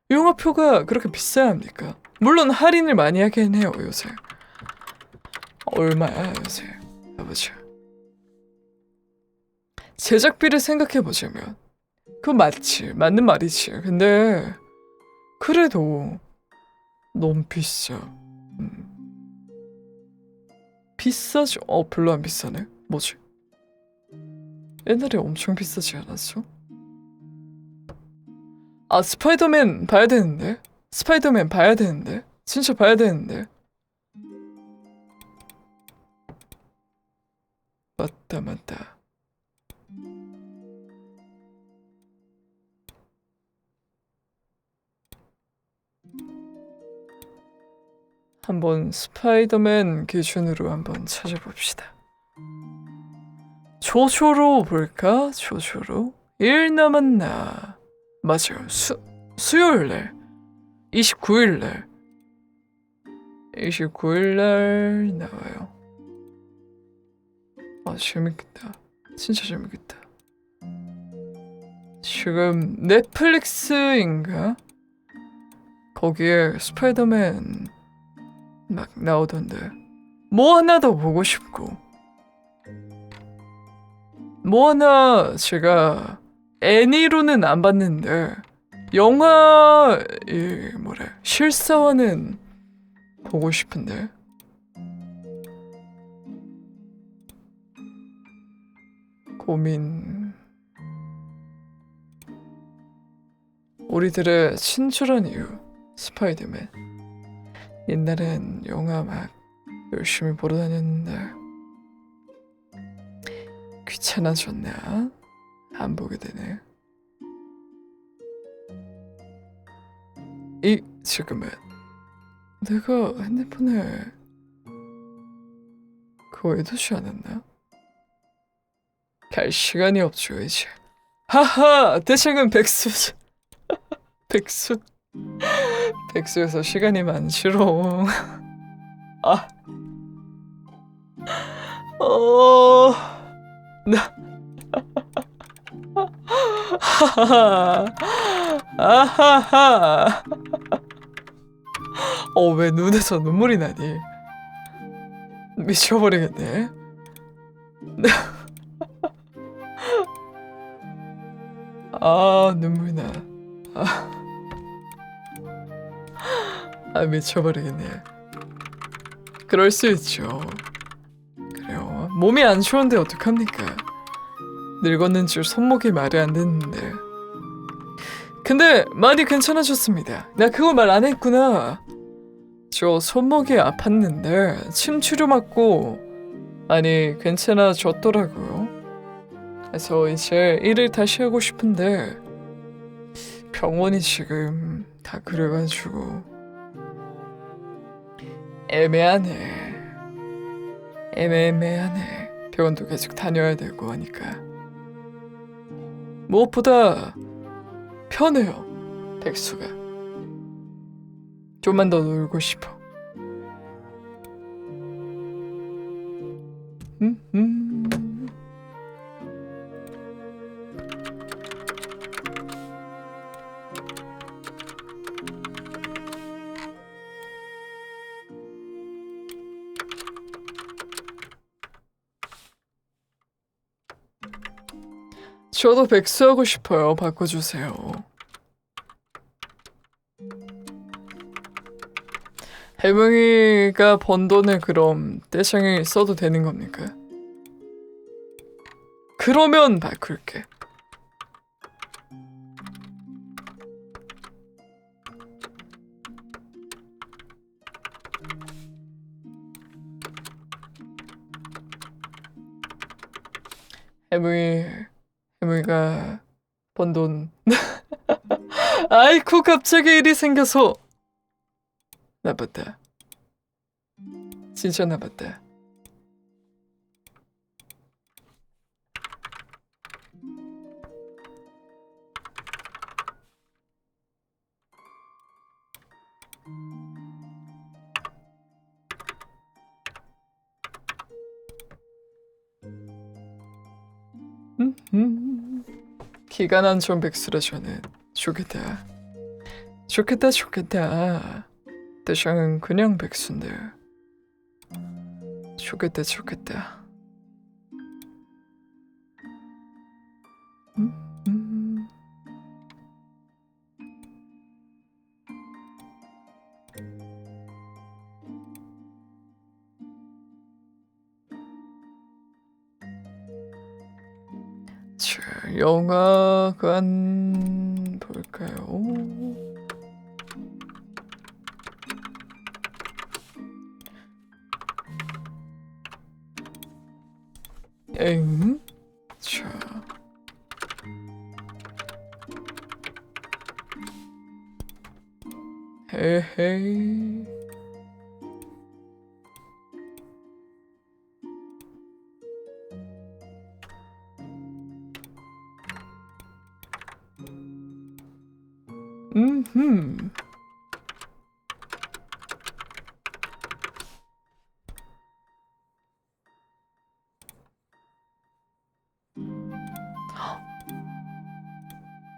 A: 영화표가 그렇게 비싸야 합니까? 물론 할인을 많이 하긴 해요 요새. 얼마야 요새? 해보자. 제작비를 생각해보자면 그건 맞지. 맞는 말이지. 근데 그래도 너무 비싸. 비싸지? 별로 안 비싸네. 뭐지? 옛날에 엄청 비싸지 않았어? 아, 스파이더맨 봐야 되는데? 스파이더맨 봐야 되는데? 진짜 봐야 되는데? 맞다, 맞다. 한번 스파이더맨 기준으로 한번 찾아봅시다. 조조로 볼까? 조조로? 일 남았나? 맞아요. 수요일날 29일날 29일날 나와요. 아, 재밌겠다. 진짜 재밌겠다. 지금 넷플릭스인가? 거기에 스파이더맨 막 나오던데 뭐 하나 더 보고 싶고 뭐 하나 제가 애니로는 안 봤는데 영화 실사화는 보고 싶은데 고민. 우리들의 친절한 이유 스파이더맨. 옛날엔 영화 막 열심히 보러 다녔는데 귀찮아졌나? 안 보게 되네. 지금은 내가 핸드폰에 그거 해두지 않았나? 갈 시간이 없죠 이제. 하하! 대장은 백수. 백수. 백수여서 시간이 많지롱. 아. 나. 하하. 아하하. 왜 눈에서 눈물이 나니? 미쳐버리겠네. 눈물 나. 미쳐버리겠네. 그럴 수 있죠. 그래요. 몸이 안 좋은데 어떡합니까? 늙었는 줄 손목이 말이 안 듣는데. 근데 많이 괜찮아졌습니다. 나 그거 말 안 했구나. 저 손목이 아팠는데 침 치료 맞고 많이 괜찮아졌더라고요. 그래서 이제 일을 다시 하고 싶은데 병원이 지금 다 그래가지고 애매하네. 애매하네. 병원도 계속 다녀야 되고 하니까 무엇보다 편해요. 백수가 좀만 더 놀고 싶어. 저도 백수하고 싶어요. 바꿔주세요. 해몽이가 번 돈을 그럼 떼창이 써도 되는 겁니까? 그러면 바꿀게. 해몽이가 번 돈. 아이쿠 갑자기 일이 생겨서 나빴다. 진짜 나빴다. 기가 난좀 백수라 저는. 좋겠다. 좋겠다. 대장은 그냥 백수인데. 좋겠다. 자, 영화관 볼까요? 엥? 자. 헤헤이. 음흠.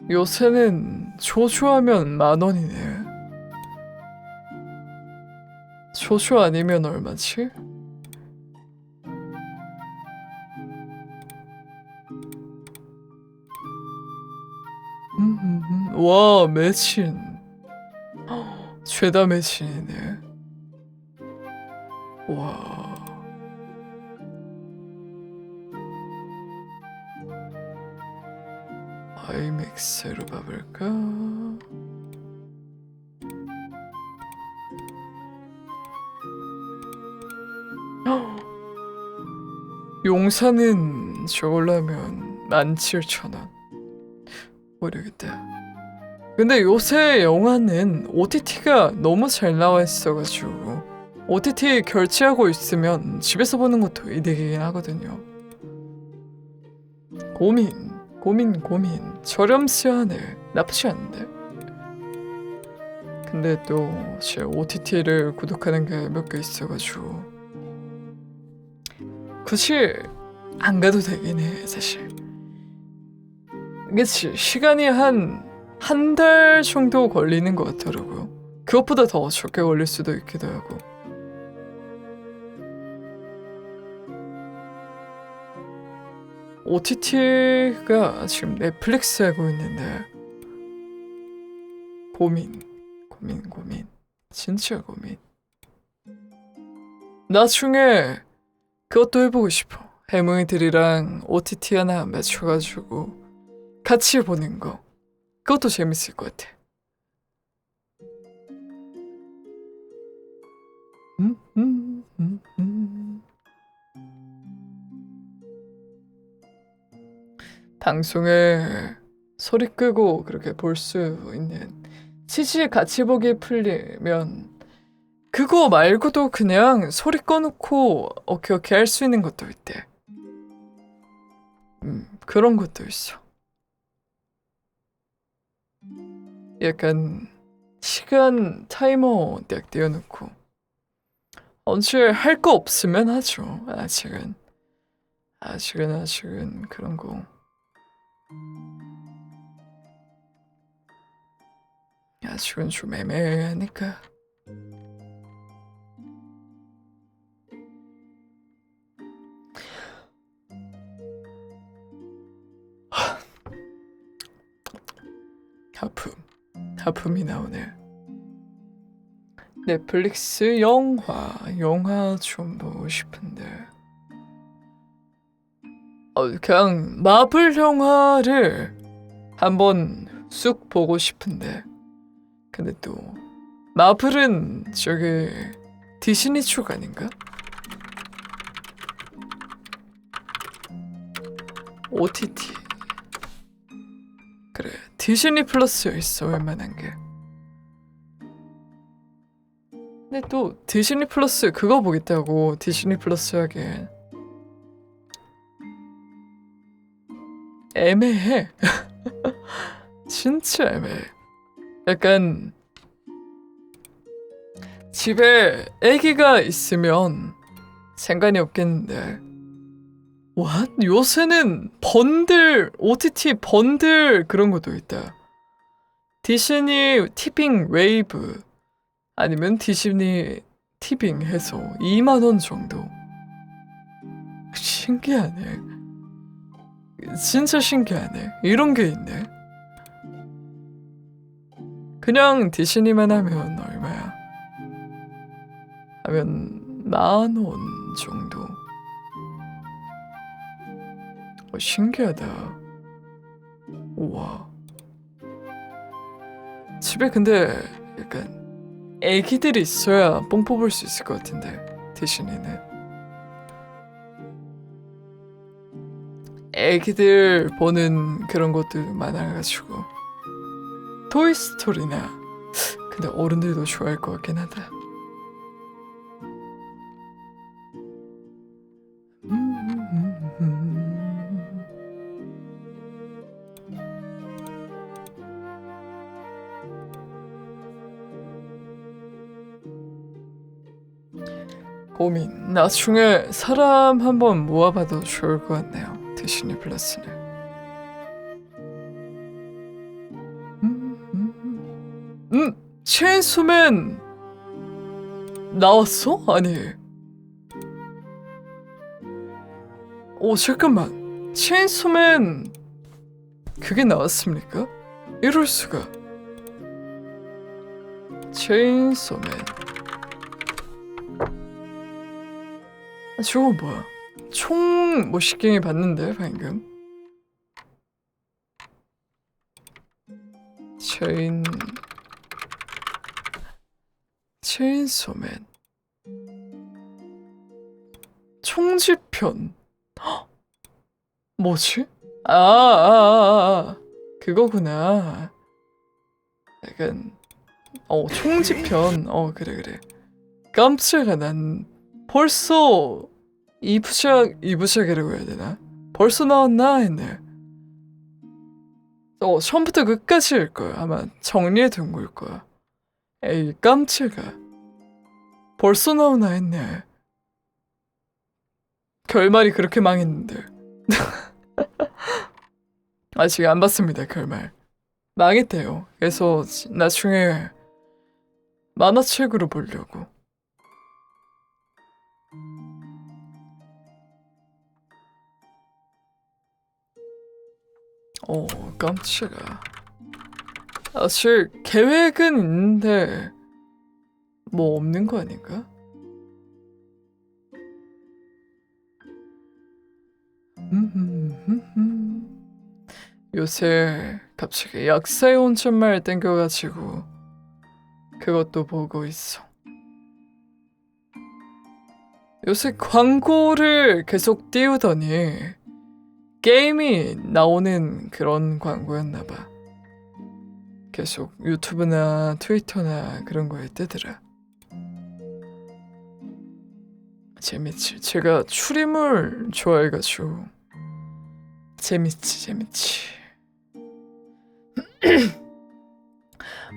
A: 요새는 조슈하면 10,000원이네. 조슈 아니면 얼마지? 와, 매친. 죄다 매친이네. 와. 아이맥스로 봐볼까? 용산은 저걸로 하면 17,000원. 모르겠다. 근데 요새 영화는 OTT가 너무 잘 나와 있어가지고 OTT 결제하고 있으면 집에서 보는 것도 이득이긴 하거든요. 고민. 저렴시하네. 나쁘지 않은데. 근데 또 제 OTT를 구독하는 게 몇 개 있어가지고 굳이 안 가도 되긴 해, 사실. 그치, 시간이 한 달 정도 걸리는 것 같더라고요. 그것보다 더 적게 걸릴 수도 있기도 하고. OTT가 지금 넷플릭스 하고 있는데 고민. 진짜 고민. 나중에 그것도 해보고 싶어. 해몽이들이랑 OTT 하나 맞춰가지고 같이 보는 거. 그것도 재밌을 것 같아. 방송에 소리 끄고 그렇게 볼 수 있는 CG 같이 보기 풀리면 그거 말고도 그냥 소리 꺼놓고 오케이 할 수 있는 것도 있대. 그런 것도 있어. 약간 시간 타이머 딱 띄워놓고 언제 할 거 없으면 하죠. 아직은 그런 거. 아직은 좀 애매하니까. 하품이 나오네. 넷플릭스 영화 좀 보고 싶은데. 그냥 마블 영화를 한번 쑥 보고 싶은데. 근데 또 마블은 저기 디즈니 쪽 아닌가? OTT. 그래, 디즈니 플러스 있어, 웬만한 게. 근데 또 디즈니 플러스 그거 보겠다고 디즈니 플러스 하게 애매해. 진짜 애매해. 약간 집에 애기가 있으면 상관이 없겠는데 what? 요새는 번들, OTT 번들 그런 것도 있다. 디즈니 티빙 웨이브 아니면 디즈니 티빙 해서 20,000원 정도. 신기하네. 진짜 신기하네. 이런 게 있네. 그냥 디즈니만 하면 얼마야? 하면 10,000원 정도. 신기하다. 우와. 집에 근데 약간 애기들이 있어야 뽕 뽑을 수 있을 것 같은데 대신에는 애기들 보는 그런 것들 많아가지고 토이스토리나 근데 어른들도 좋아할 것 같긴 하다. 고민. 나중에 사람 한번 모아봐도 좋을 것 같네요. 디즈니 플러스는. 체인소맨 나왔어? 아니. 오 잠깐만. 체인소맨 그게 나왔습니까? 이럴 수가. 체인소맨. 저거 뭐야? 총 멋있게 봤는데 방금. 체인소맨 총집편. 헉! 뭐지? 그거구나. 약간 총집편. 그래. 깜짝아. 난 벌써 2부작이라고 해야 되나? 벌써 나왔나 했네. 처음부터 끝까지일 거야. 아마 정리해둔 걸 거야. 에이 깜짝아. 벌써 나오나 했네. 결말이 그렇게 망했는데. 아직 안 봤습니다. 결말. 망했대요. 그래서 나중에 만화책으로 보려고. 깜짝아. 사실 계획은 있는데 뭐 없는 거 아닌가? 요새 갑자기 약사의 온천말 땡겨가지고 그것도 보고 있어. 요새 광고를 계속 띄우더니 게임이 나오는 그런 광고였나봐. 계속 유튜브나 트위터나 그런 거에 뜨더라. 재밌지. 제가 추리물 좋아해가지고 재밌지.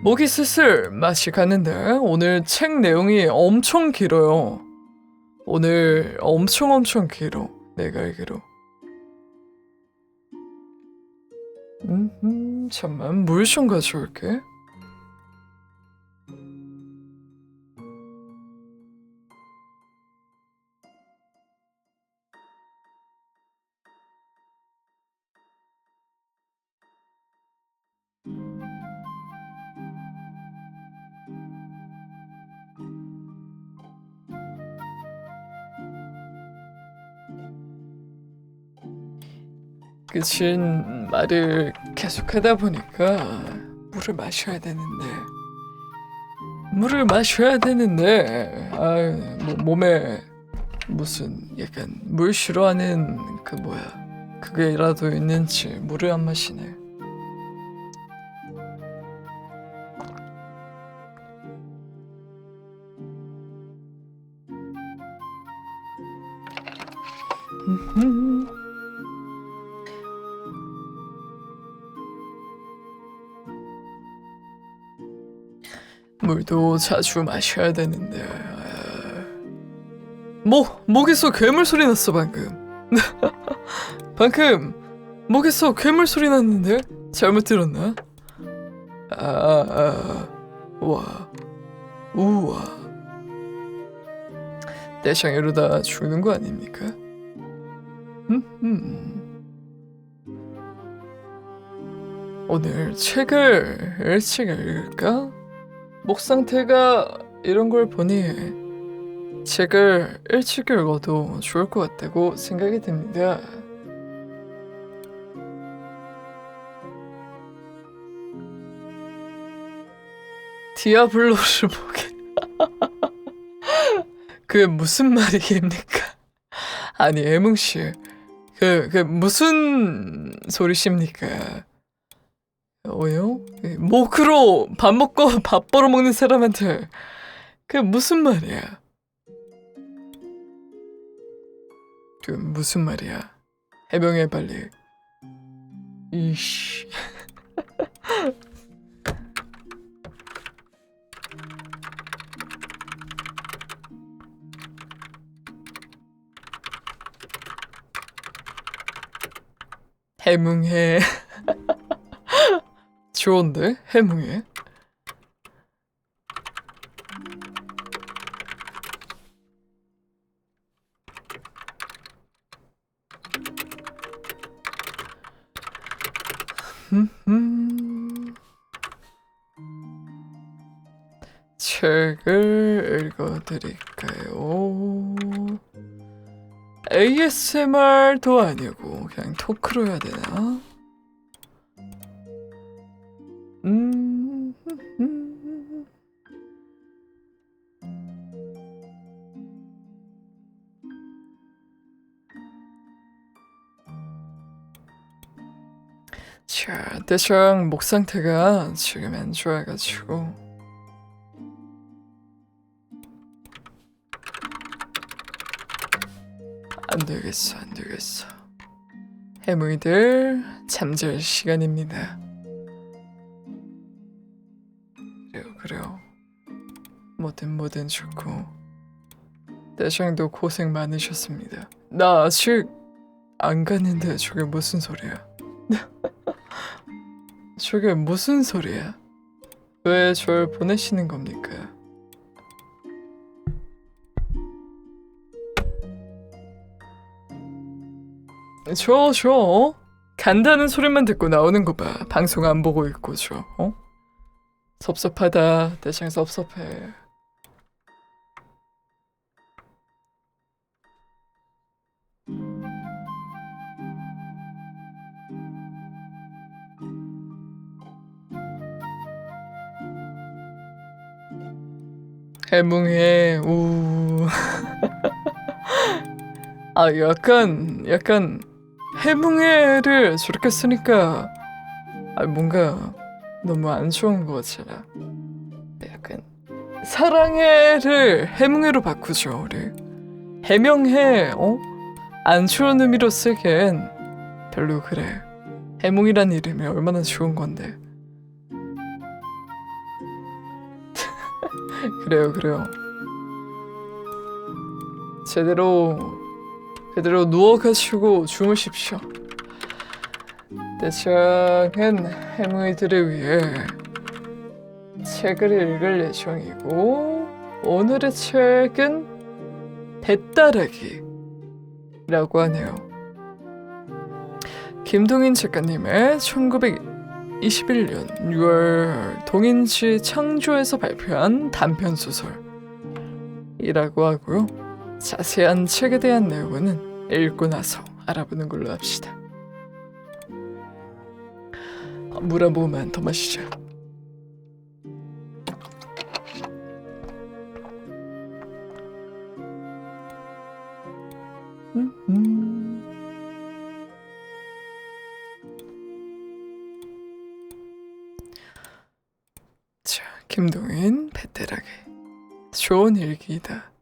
A: 목이 슬슬 맛이 갔는데 오늘 책 내용이 엄청 길어요. 오늘 엄청 길어. 내가 알기로. 잠만 물 좀 가져올게. 그친 말을 계속 하다 보니까 물을 마셔야 되는데 몸에 무슨 약간 물 싫어하는 그게라도 있는지 물을 안 마시네. 물도 자주 마셔야 되는데. 목에서 괴물 소리 났어 방금. 방금 목에서 괴물 소리 났는데 잘못 들었나? 우와. 내장 이러다 죽는 거 아닙니까? 오늘 책을 일찍 읽을까? 목 상태가 이런 걸 보니 책을 일찍 읽어도 좋을 것 같다고 생각이 듭니다. 디아블로를 보게. 그게 무슨 말이입니까? 아니 애뭉씨, 그 무슨 소리십니까? 왜요? 목으로 밥 먹고 밥 벌어먹는 사람한테 그게 무슨 말이야? 그 무슨 말이야? 해명해 빨리. 이씨. 해뭉해. 좋은데? 해뭉해. 책을 읽어드릴까요? ASMR도 아니고 그냥 토크로 해야 되나? 자, 대충 목 상태가 지금 안 좋아가지고 안 되겠어. 해무이들 잠잘 시간입니다. 그래요. 뭐든 좋고 대장도 고생 많으셨습니다. 나 아직 안 갔는데 저게 무슨 소리야? 저게 무슨 소리야? 왜 절 보내시는 겁니까? 저 간다는 소리만 듣고 나오는 거 봐. 방송 안 보고 있고 섭섭하다. 대장 섭섭해. 해뭉해. 우. 아 약간 해뭉해를 저렇게 쓰니까 뭔가 너무 안 좋은 거 같잖아. 약간 사랑해를 해뭉해로 바꾸죠 우리. 해명해 안 좋은 의미로 쓰기엔 별로 그래. 해뭉이란 이름이 얼마나 좋은 건데. 그래요. 제대로 누워가지고 주무십시오. 대장은 해무이들을 위해 책을 읽을 예정이고 오늘의 책은 배따라기라고 하네요. 김동인 작가님의 1921년 6월 동인지 창조에서 발표한 단편소설이라고 하고요. 자세한 책에 대한 내용은 읽고 나서 알아보는 걸로 합시다. 물 한 모금만 더 마시자. 자, 김동인 배따라기. 좋은 일기다.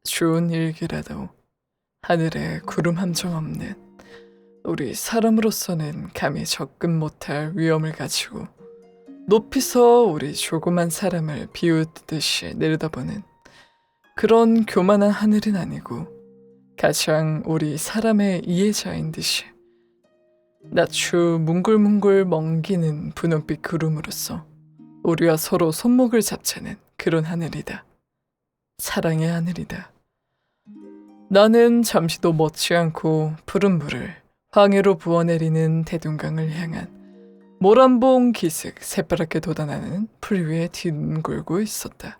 A: 좋은 일기라도 하늘에 구름 함정 없는 우리 사람으로서는 감히 접근 못할 위험을 가지고 높이서 우리 조그만 사람을 비웃듯이 내려다보는 그런 교만한 하늘은 아니고 가장 우리 사람의 이해자인 듯이 낮추 뭉글뭉글 멍기는 분홍빛 구름으로써 우리와 서로 손목을 잡자는 그런 하늘이다. 사랑의 하늘이다. 나는 잠시도 멎지 않고 푸른 물을 황해로 부어내리는 대둔강을 향한 모란봉 기슭 새파랗게 돋아나는 풀 위에 뒹굴고 있었다.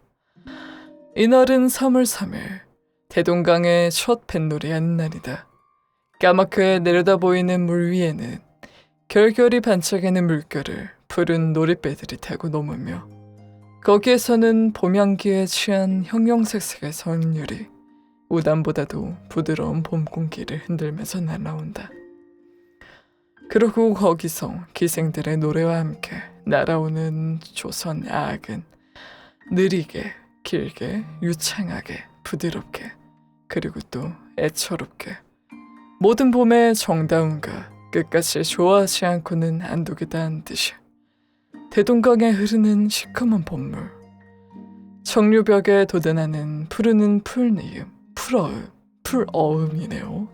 A: 이날은 3월 3일 대동강의 첫 뱃놀이 하는 날이다. 까맣게 내려다 보이는 물 위에는 결결이 반짝이는 물결을 푸른 놀이배들이 타고 넘으며 거기에서는 봄향기에 취한 형형색색의 선율이 우담보다도 부드러운 봄 공기를 흔들면서 날아온다. 그리고 거기서 기생들의 노래와 함께 날아오는 조선 야악은 느리게, 길게, 유창하게, 부드럽게, 그리고 또 애처롭게 모든 봄의 정다움과 끝까지 좋아하지 않고는 안 두겠다는 듯이 대동강에 흐르는 시커먼 봄물, 청류벽에 돋아나는 푸르는 풀니음, 풀어음이네요.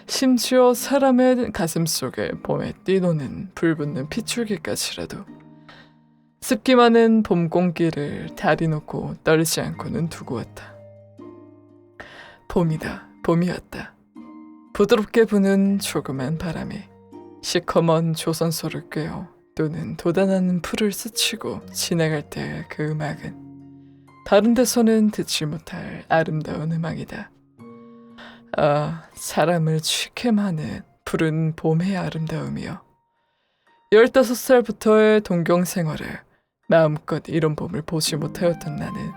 A: 심지어 사람의 가슴속에 봄에 뛰노는 불붙는 피줄기까지라도 습기 많은 봄 공기를 다리 놓고 떨지 않고는 두고 왔다. 봄이다, 봄이었다. 부드럽게 부는 조그만 바람이 시커먼 조선소를 꿰어 또는 돋아나는 풀을 스치고 지나갈 때 그 음악은 다른 데서는 듣지 못할 아름다운 음악이다. 사람을 취캠하는 푸른 봄의 아름다움이여. 15살부터의 동경 생활에 마음껏 이런 봄을 보지 못하였던 나는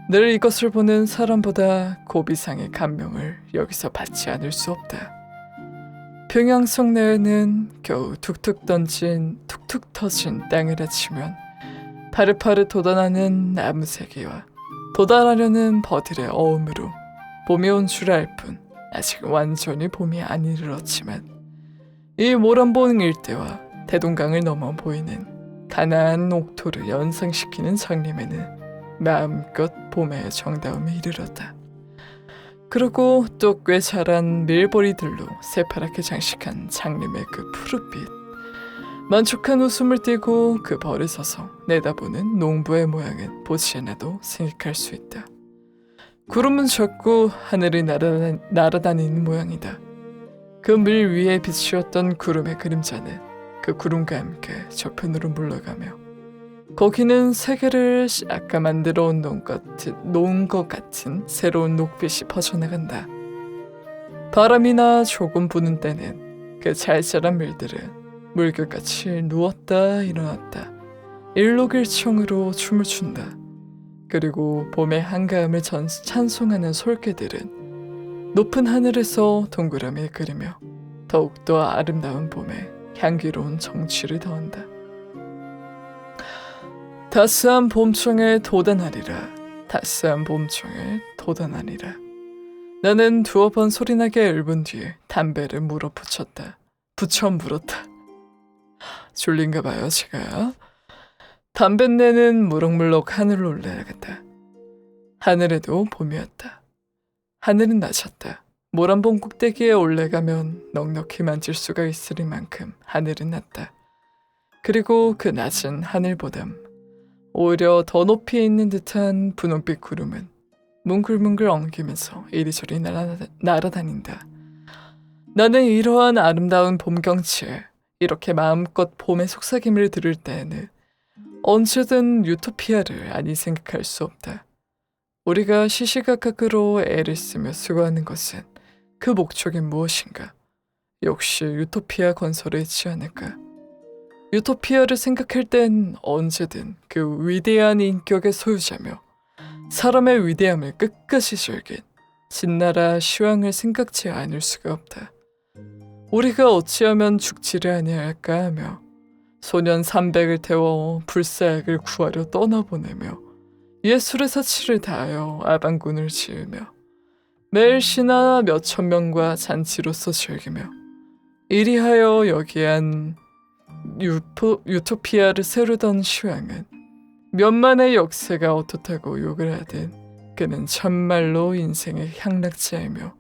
A: 늘 이것을 보는 사람보다 고비상의 감명을 여기서 받지 않을 수 없다. 평양성 내에는 겨우 툭툭 터진 땅을 헤치면 파릇파릇 돋아나는 나무새기와 돋아나려는 버들의 어음으로 봄이 온 줄 알 뿐 아직 완전히 봄이 안 이르렀지만 이 모란봉 일대와 대동강을 넘어 보이는 가나안 옥토를 연상시키는 장림에는 마음껏 봄의 정다움에 이르렀다. 그리고 또 꽤 자란 밀보리들로 새파랗게 장식한 장림의 그 푸른빛, 만족한 웃음을 띠고 그 벌에 서서 내다보는 농부의 모양은 보지 않아도 생각할 수 있다. 구름은 자꾸 하늘을 날아다니는 모양이다. 그 밀 위에 비추었던 구름의 그림자는 그 구름과 함께 저편으로 물러가며 거기는 세계를 아까 만들어 놓은 것 같은 새로운 녹빛이 퍼져나간다. 바람이나 조금 부는 때는 그 잘 자란 밀들은 물결같이 누웠다 일어났다 일록일청으로 춤을 춘다. 그리고 봄의 한가함을 찬송하는 솔개들은 높은 하늘에서 동그라미 그리며 더욱더 아름다운 봄에 향기로운 정취를 더한다. 따스한 봄청에 돋아나리라. 따스한 봄청에 돋아나리라. 나는 두어 번 소리나게 읊은 뒤에 담배를 붙여 물었다. 졸린가 봐요, 제가. 담뱃내는 무럭무럭 하늘로 올라가다. 하늘에도 봄이었다. 하늘은 낮았다. 모란봉 꼭대기에 올라가면 넉넉히 만질 수가 있을 만큼 하늘은 낮다. 그리고 그 낮은 하늘보담 오히려 더 높이 있는 듯한 분홍빛 구름은 뭉글뭉글 엉기면서 이리저리 날아다닌다. 나는 이러한 아름다운 봄 경치에 이렇게 마음껏 봄의 속삭임을 들을 때에는 언제든 유토피아를 아니 생각할 수 없다. 우리가 시시각각으로 애를 쓰며 수고하는 것은 그 목적이 무엇인가? 역시 유토피아 건설에 있지 않을까? 유토피아를 생각할 땐 언제든 그 위대한 인격의 소유자며 사람의 위대함을 끝까지 즐긴 진나라 시왕을 생각지 않을 수가 없다. 우리가 어찌하면 죽지를 아니할까 하며 소년 300을 태워 불사약을 구하려 떠나보내며 예술의 사치를 다하여 아방군을 지으며 매일 신하 몇천 명과 잔치로서 즐기며 이리하여 여기한 유토피아를 세우던 시왕은 몇만의 역사가 어떻다고 욕을 하든 그는 참말로 인생의 향락자이며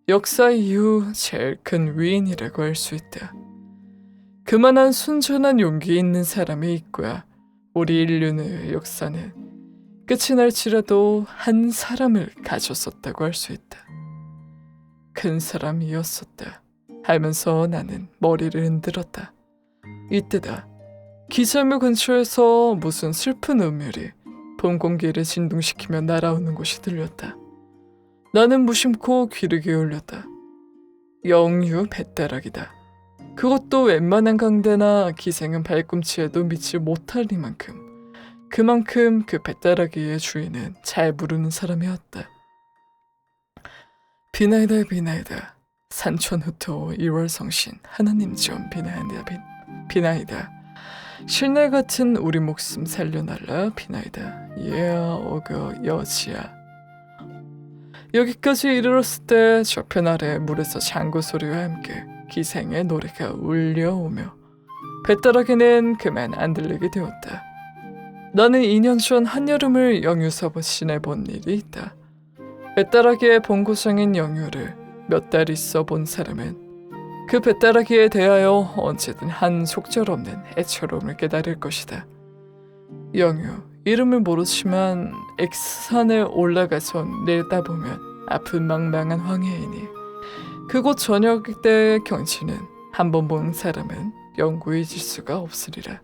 A: 역사 이후 제일 큰 위인이라고 할 수 있다. 그만한 순전한 용기 있는 사람이 있고야 우리 인류의 역사는 끝이 날지라도 한 사람을 가졌었다고 할 수 있다. 큰 사람이었었다 하면서 나는 머리를 흔들었다. 이때다. 기차묘 근처에서 무슨 슬픈 음율이 봄 공기를 진동시키며 날아오는 곳이 들렸다. 나는 무심코 귀를 기울였다. 영유 배따락이다. 그것도 웬만한 강대나 기생은 발꿈치에도 미치 못할 이만큼 그만큼 그 뱃다라기의 주인은 잘 부르는 사람이었다. 비나이다 비나이다 산천후토 2월 성신 하나님 좀 비나이다 비나이다 실내 같은 우리 목숨 살려달라 비나이다 어그 여지야. 여기까지 이르렀을 때 저편 아래 물에서 장구 소리와 함께 기생의 노래가 울려오며 뱃다라기는 그만 안 들리게 되었다. 나는 2년 전 한여름을 영유서 지내본 일이 있다. 뱃다라기의 본고장인 영유를 몇 달 있어 본 사람은 그 뱃다라기에 대하여 언제든 한 속절없는 애처로움을 깨달을 것이다. 영유, 이름을 모르지만 X산에 올라가서 내다보면 아픈 망망한 황해이니 그곳 저녁 때의 경치는 한 번 본 사람은 영구히 잊을 수가 없으리라.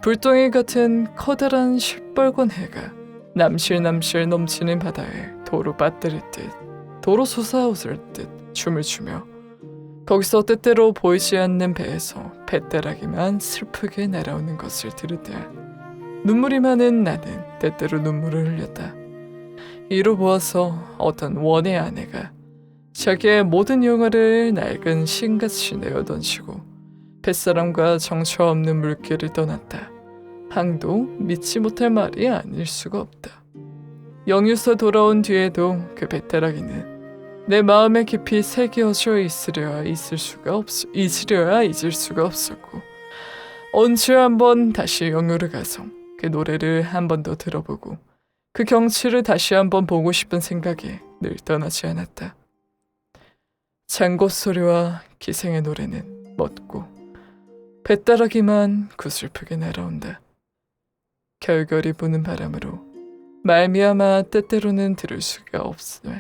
A: 불덩이 같은 커다란 시뻘건 해가 남실남실 넘치는 바다에 도로 빠뜨릴 듯 도로 솟아오를 듯 춤을 추며 거기서 때때로 보이지 않는 배에서 뱃다라기만 슬프게 날아오는 것을 들으다 눈물이 많은 나는 때때로 눈물을 흘렸다. 이로 보아서 어떤 원의 아내가 자기의 모든 영화를 낡은 신같이 내어던지고 뱃사람과 정처 없는 물길을 떠났다. 항도 믿지 못할 말이 아닐 수가 없다. 영유서 돌아온 뒤에도 그 뱃다라기는 내 마음에 깊이 새겨져 잊으려야 잊을 수가 없었고 언제 한번 다시 영유를 가서 그 노래를 한 번 더 들어보고 그 경치를 다시 한번 보고 싶은 생각이 늘 떠나지 않았다. 장고 소리와 기생의 노래는 멎고 뱃다라기만 구슬프게 날아온다. 결결이 부는 바람으로 말미암아 때때로는 들을 수가 없으며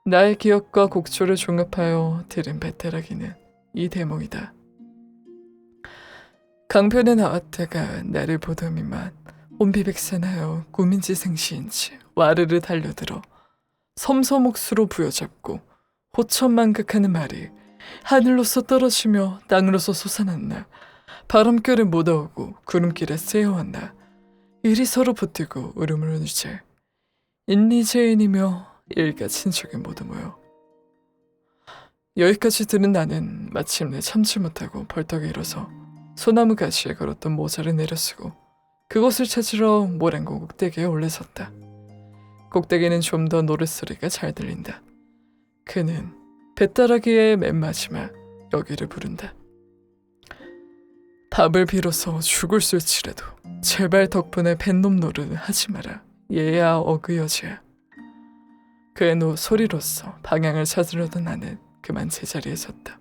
A: 나의 기억과 곡조를 종합하여 들은 뱃다라기는 이 대목이다. 강변에 나왔다가 나를 보더니만 온비백산하여 꿈인지 생시인지 와르르 달려들어 섬서목수로 부여잡고 호천만극하는 말이 하늘로서 떨어지며 땅으로서 솟아났나 바람결에 묻어오고 구름길에 쐬어왔나 이리 서로 붙들고 울음을 누제 인리제인이며 일가 친척이 모두 모여 여기까지 들은 나는 마침내 참지 못하고 벌떡 일어서 소나무 가시에 걸었던 모자를 내려쓰고 그곳을 찾으러 모란고 꼭대기에 올라섰다. 꼭대기는 좀 더 노랫소리가 잘 들린다. 그는 뱃다라기의 맨 마지막 여기를 부른다. 밥을 빌어서 죽을 술치라도 제발 덕분에 뱃놈 노릇을 하지 마라. 얘야 어그 여자야. 그의 소리로서 방향을 찾으려던 나는 그만 제자리에 섰다.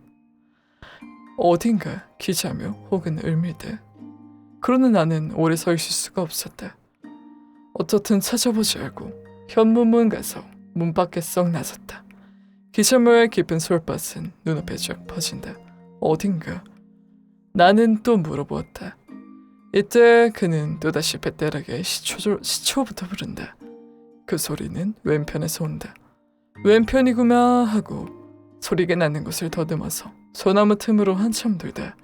A: 어딘가 기자며 혹은 을밀듯 그러는 나는 오래 서 있을 수가 없었다. 어떻든 찾아보지 알고 현문문 가서 문 밖에 썩 나섰다. 기차모의 깊은 솔밭은 눈앞에 쫙 퍼진다. 어딘가 나는 또 물어보았다. 이때 그는 또다시 뱃다라기의 시초부터 부른다. 그 소리는 왼편에서 온다. 왼편이구나 하고 소리가 나는 곳을 더듬어서 소나무 틈으로 한참 돌다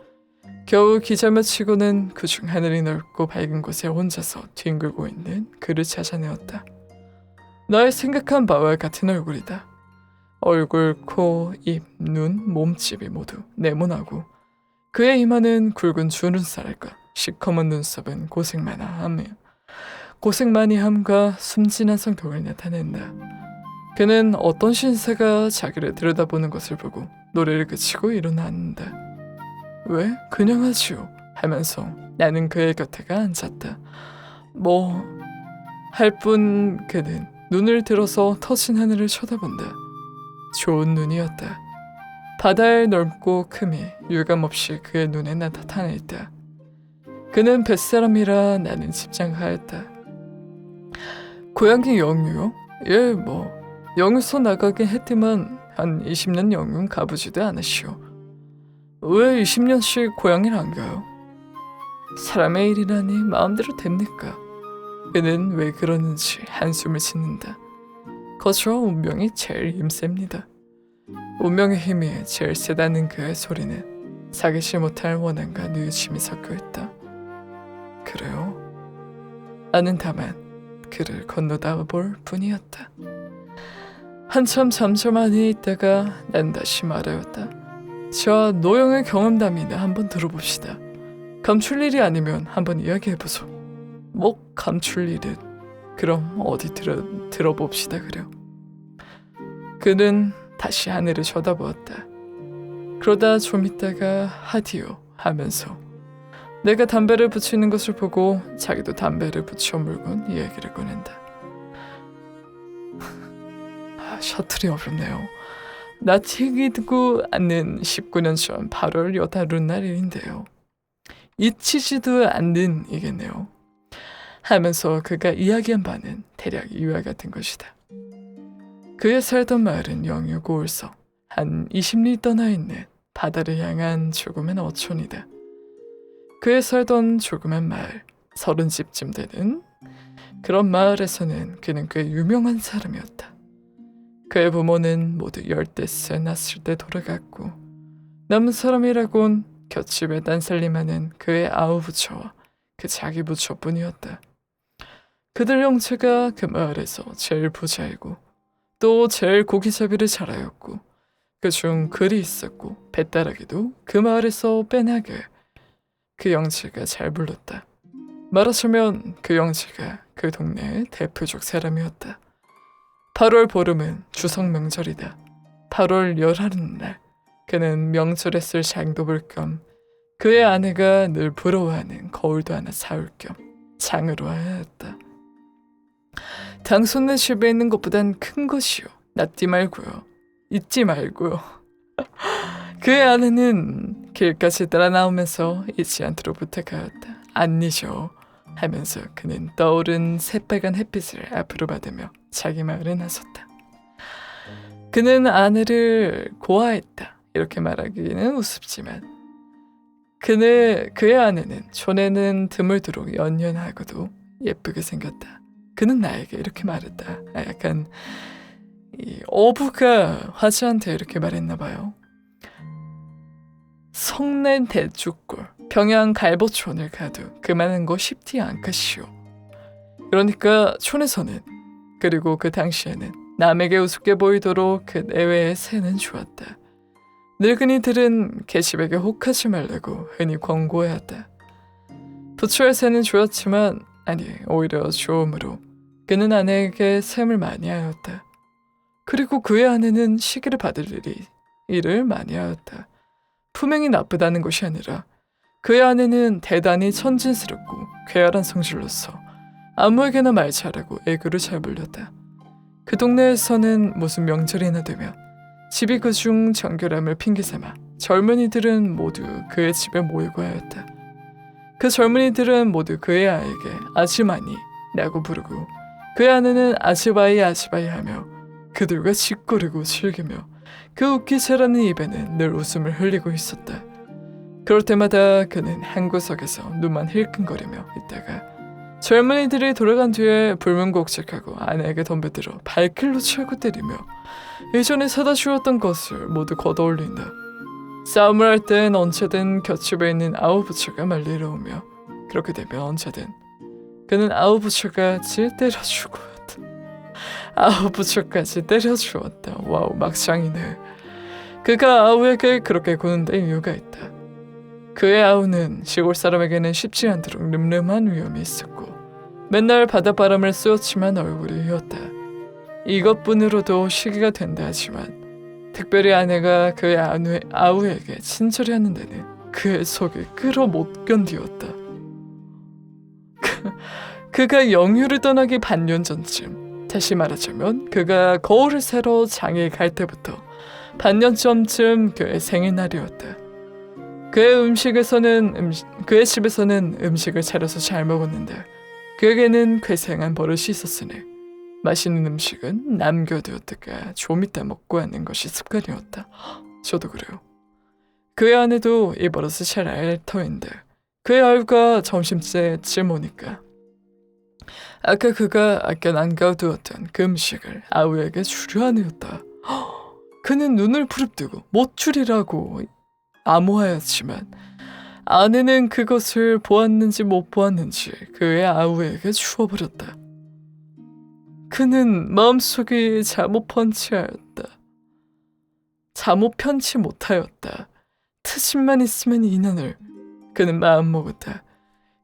A: 겨우 기자며 치고는 그중 하늘이 넓고 밝은 곳에 혼자서 뒹굴고 있는 그를 찾아내었다. 나의 생각한 바와 같은 얼굴이다. 얼굴, 코, 입, 눈, 몸집이 모두 네모나고 그의 이마는 굵은 주름살과 시커먼 눈썹은 고생많이함과 숨진한 성격을 나타낸다. 그는 어떤 신사가 자기를 들여다보는 것을 보고 노래를 그치고 일어났는다. 왜? 그냥 하지요 하면서 나는 그의 곁에가 앉았다. 할 뿐 그는 눈을 들어서 터진 하늘을 쳐다본다. 좋은 눈이었다. 바다의 넓고 큼이 유감없이 그의 눈에 나타나있다. 그는 뱃사람이라 나는 집장하였다. 고향이 영유요? 예, 영유서 나가긴 했지만 한 20년 영유는 가보지도 않으시오. 왜 20년씩 고향을 안 가요? 사람의 일이라니 마음대로 됩니까? 그는 왜 그러는지 한숨을 짓는다. 거저 운명이 제일 힘셉니다. 운명의 힘이 제일 세다는 그의 소리는 사귀지 못할 원한과 뉘우침이 섞여 있다. 그래요? 나는 다만 그를 건너다 볼 뿐이었다. 한참 잠잠하니 있다가 난 다시 말하였다. 자, 노영의 경험담이나 한번 들어봅시다. 감출 일이 아니면 한번 이야기해보소. 뭐 감출 일은 그럼 어디 들어봅시다 그려. 그는 다시 하늘을 쳐다보았다. 그러다 좀 있다가 하디오 하면서 내가 담배를 붙이는 것을 보고 자기도 담배를 붙여 물곤 이야기를 꺼낸다. 셔틀이 어렵네요. 나튀기고 않는 19년 전 8월 여다른 날인데요. 잊히지도 않는 이겠네요. 하면서 그가 이야기한 바는 대략 이와 같은 것이다. 그의 살던 마을은 영유 고을서 한 20리 떠나 있는 바다를 향한 조그만 어촌이다. 그의 살던 조그만 마을, 30집쯤 되는 그런 마을에서는 그는 꽤 유명한 사람이었다. 그의 부모는 모두 10대째 났을 때 돌아갔고 남은 사람이라곤 곁집에 딴살림하는 그의 아우 부처와 그 자기 부처뿐이었다. 그들 형체가 그 마을에서 제일 부자이고 또 제일 고기잡이를 잘하였고 그중 글이 있었고 배따라기도 그 마을에서 빼나게 그 영체가 잘 불렀다. 말하자면 그 영체가 그 동네의 대표적 사람이었다. 8월 보름은 추석 명절이다. 8월 열하는 날 그는 명절에 쓸 장도볼 겸 그의 아내가 늘 부러워하는 거울도 하나 사올 겸 장으로 와야 했다. 당손네 집에 있는 것보단 큰 것이요. 낫지 말고요. 잊지 말고요. 그의 아내는 길까지 따라 나오면서 잊지 않도록 부탁하였다. 안 잊어 하면서 그는 떠오른 새빨간 햇빛을 앞으로 받으며 자기 마을에 나섰다. 그는 아내를 고아했다. 이렇게 말하기는 우습지만 그의 아내는 촌에는 드물도록 연연하고도 예쁘게 생겼다. 그는 나에게 이렇게 말했다. 약간 이 어부가 화자한테 이렇게 말했나 봐요. 성낸 대죽골 평양 갈보촌을 가도 그만한 거 쉽지 않겠시오. 그러니까 촌에서는 그리고 그 당시에는 남에게 우습게 보이도록 그 내외의 새는 좋았다. 늙은이들은 계집에게 혹하지 말라고 흔히 권고해왔다. 부처의 새는 좋았지만 아니 오히려 좋음으로 그는 아내에게 샘을 많이 하였다. 그리고 그의 아내는 시기를 받을 일을 많이 하였다. 품행이 나쁘다는 것이 아니라 그의 아내는 대단히 천진스럽고 쾌활한 성질로서 아무에게나 말 잘하고 애교를 잘 부렸다. 그 동네에서는 무슨 명절이나 되면 집이 그중 정결함을 핑계삼아 젊은이들은 모두 그의 집에 모이고 하였다. 그 젊은이들은 모두 그의 아이에게 아지마니라고 부르고 그의 아내는 아지바이 아지바이 하며 그들과 짓거리고 즐기며 그 웃기 잘하는 입에는 늘 웃음을 흘리고 있었다. 그럴 때마다 그는 한 구석에서 눈만 힐끔거리며 있다가 젊은이들이 돌아간 뒤에 불문곡책하고 아내에게 덤벼들어 발길로 차고 때리며 예전에 사다 주었던 것을 모두 걷어올린다. 싸움을 할 땐 언제든 곁집에 있는 아우 부처가 말리러 오며 그렇게 되면 언제든 그는 아우 부처까지 때려주고 아우 부처까지 때려주었다. 와우 막장이네. 그가 아우에게 그렇게 구는데 이유가 있다. 그의 아우는 시골 사람에게는 쉽지 않도록 늠름한 위험이 있었고 맨날 바닷바람을 쏘았지만 얼굴이 휘었다. 이것뿐으로도 시기가 된다 하지만 특별히 아내가 그의 아우에게 친절히 하는 데는 그의 속이 끓어 못 견디었다. 그가 영유를 떠나기 반년 전쯤, 다시 말하자면 그가 거울을 사러 장에 갈 때부터 반년 전쯤 그의 생일날이었다. 그의 집에서는 음식을 차려서 잘 먹었는데 그에게는 괴생한 버릇이 있었으니 맛있는 음식은 남겨두었다가 좀 이따 먹고 하는 것이 습관이었다. 저도 그래요. 그의 아내도 이 버릇을 잘 알 터인데 그의 아우가 점심때쯤 오니까 아까 그가 아껴 남겨두었던 그 음식을 아우에게 주려 하였다. 그는 눈을 부릅뜨고 못 주리라고 암호하였지만 아내는 그것을 보았는지 못 보았는지 그의 아우에게 주워버렸다. 그는 마음속이 잘못 편치 못하였다. 트집만 있으면 인연을 그는 마음먹었다.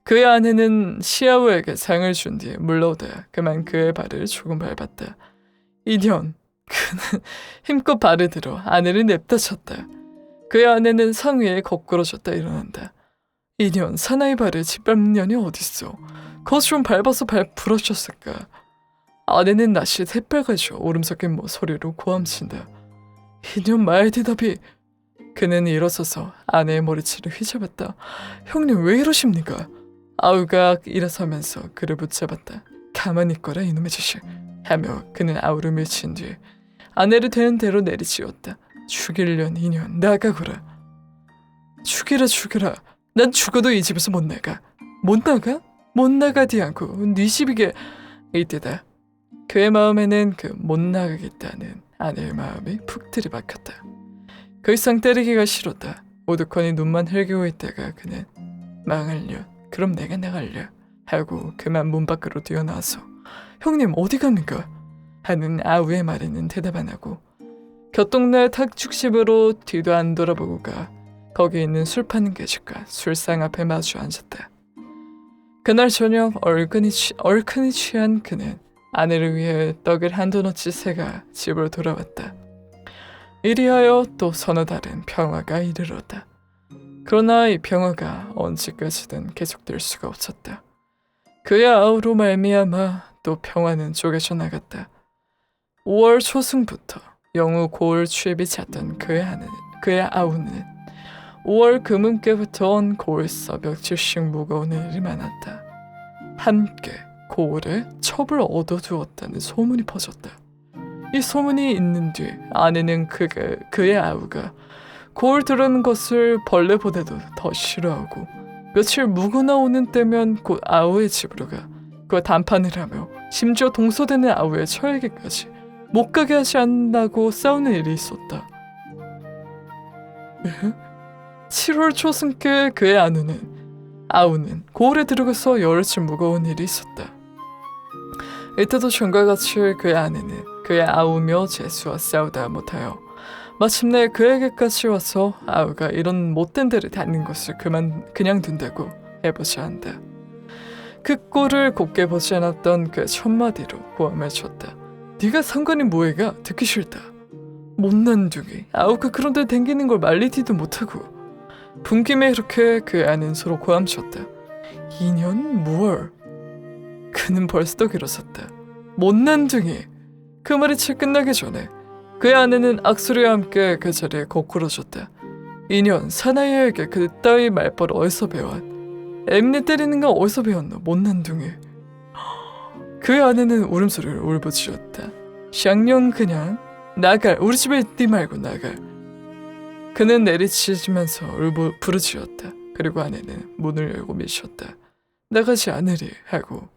A: 그의 아내는 시아우에게 상을 준 뒤에 물러오다 그만 그의 발을 조금 밟았다. 인연, 그는 힘껏 발을 들어 아내를 냅다 쳤다. 그의 아내는 상 위에 거꾸러졌다 일어난다. 인연, 사나이 발을 짓밟는 년이 어딨어. 거좀 밟아서 발 부러졌을까. 아내는 낯이 새빨개져 오름 섞인 소리로 고함친다. 인연 말 대답이. 그는 일어서서 아내의 머리채를 휘잡았다. 형님 왜 이러십니까? 아우가 일어서면서 그를 붙잡았다. 가만히 있거라 이놈의 자식 하며 그는 아우를 밀친 뒤 아내를 되는 대로 내리치웠다. 죽일련 인연 나가거라. 죽이라. 난 죽어도 이 집에서 못 나가. 못 나가? 못 나가디 않고 네 집이게. 이때다 그의 마음에는 그 못 나가겠다는 아내의 마음이 푹 들이박혔다. 그 이상 때리기가 싫었다. 오두커니 눈만 흘기고 있다가 그는 망할려. 그럼 내가 나갈려. 하고 그만 문 밖으로 뛰어나와서 형님 어디 갑니까? 하는 아우의 말에는 대답 안 하고 곁동네 탁죽집으로 뒤도 안 돌아보고 가 거기 있는 술 파는 계집과 술상 앞에 마주 앉았다. 그날 저녁 얼큰이 취한 그는 아내를 위해 떡을 한도너치 새가 집으로 돌아왔다. 이리하여 또 서너 달은 평화가 이르렀다. 그러나 이 평화가 언제까지든 계속될 수가 없었다. 그의 아우로 말미암아 또 평화는 쪼개져 나갔다. 5월 초승부터 영우 고을 취입이 잦던 그의 아우는 5월 금음께부터 온 고을서 며칠씩 무거운 일이 많았다. 함께 고을에 첩을 얻어두었다는 소문이 퍼졌다. 이 소문이 있는 뒤 아내는 그의 아우가 고을 들어오는 것을 벌레보다도 더 싫어하고 며칠 묵으나 오는 때면 곧 아우의 집으로 가 그와 단판을 하며 심지어 동서되는 아우의 처에게까지 못 가게 하지 않는다고 싸우는 일이 있었다. 7월 초승께 그의 아우는 고을에 들어가서 열흘쯤 무거운 일이 있었다. 이때도 전과 같이 그의 아내는 그의 아우며 제수와 싸우다 못하여 마침내 그에게까지 와서 아우가 이런 못된 데를 닿는 것을 그냥 둔다고 해보자 한다. 그 꼴을 곱게 보지 않았던 그 첫마디로 고함을 쳤다. 네가 상관이 뭐해가 듣기 싫다. 못난 둥이 아우가 그런 데 댕기는 걸 말리지도 못하고 분김에 이렇게 그 아는 서로 고함쳤다. 2년 무얼. 그는 벌써 일어섰다. 못난 둥이. 그 말이 채 끝나기 전에 그의 아내는 악소리와 함께 그 자리에 거꾸러졌다. 2년 사나이에게 그따위 말벌 어디서 배웠? 엠네 때리는 거 어디서 배웠노? 못난 둥이. 그의 아내는 울음소리를 울부짖었다. 샹령 그냥 나갈. 우리 집에 있디 말고 나갈. 그는 내리치면서 부르짖었다. 그리고 아내는 문을 열고 미쳤다. 나가지 않으리 하고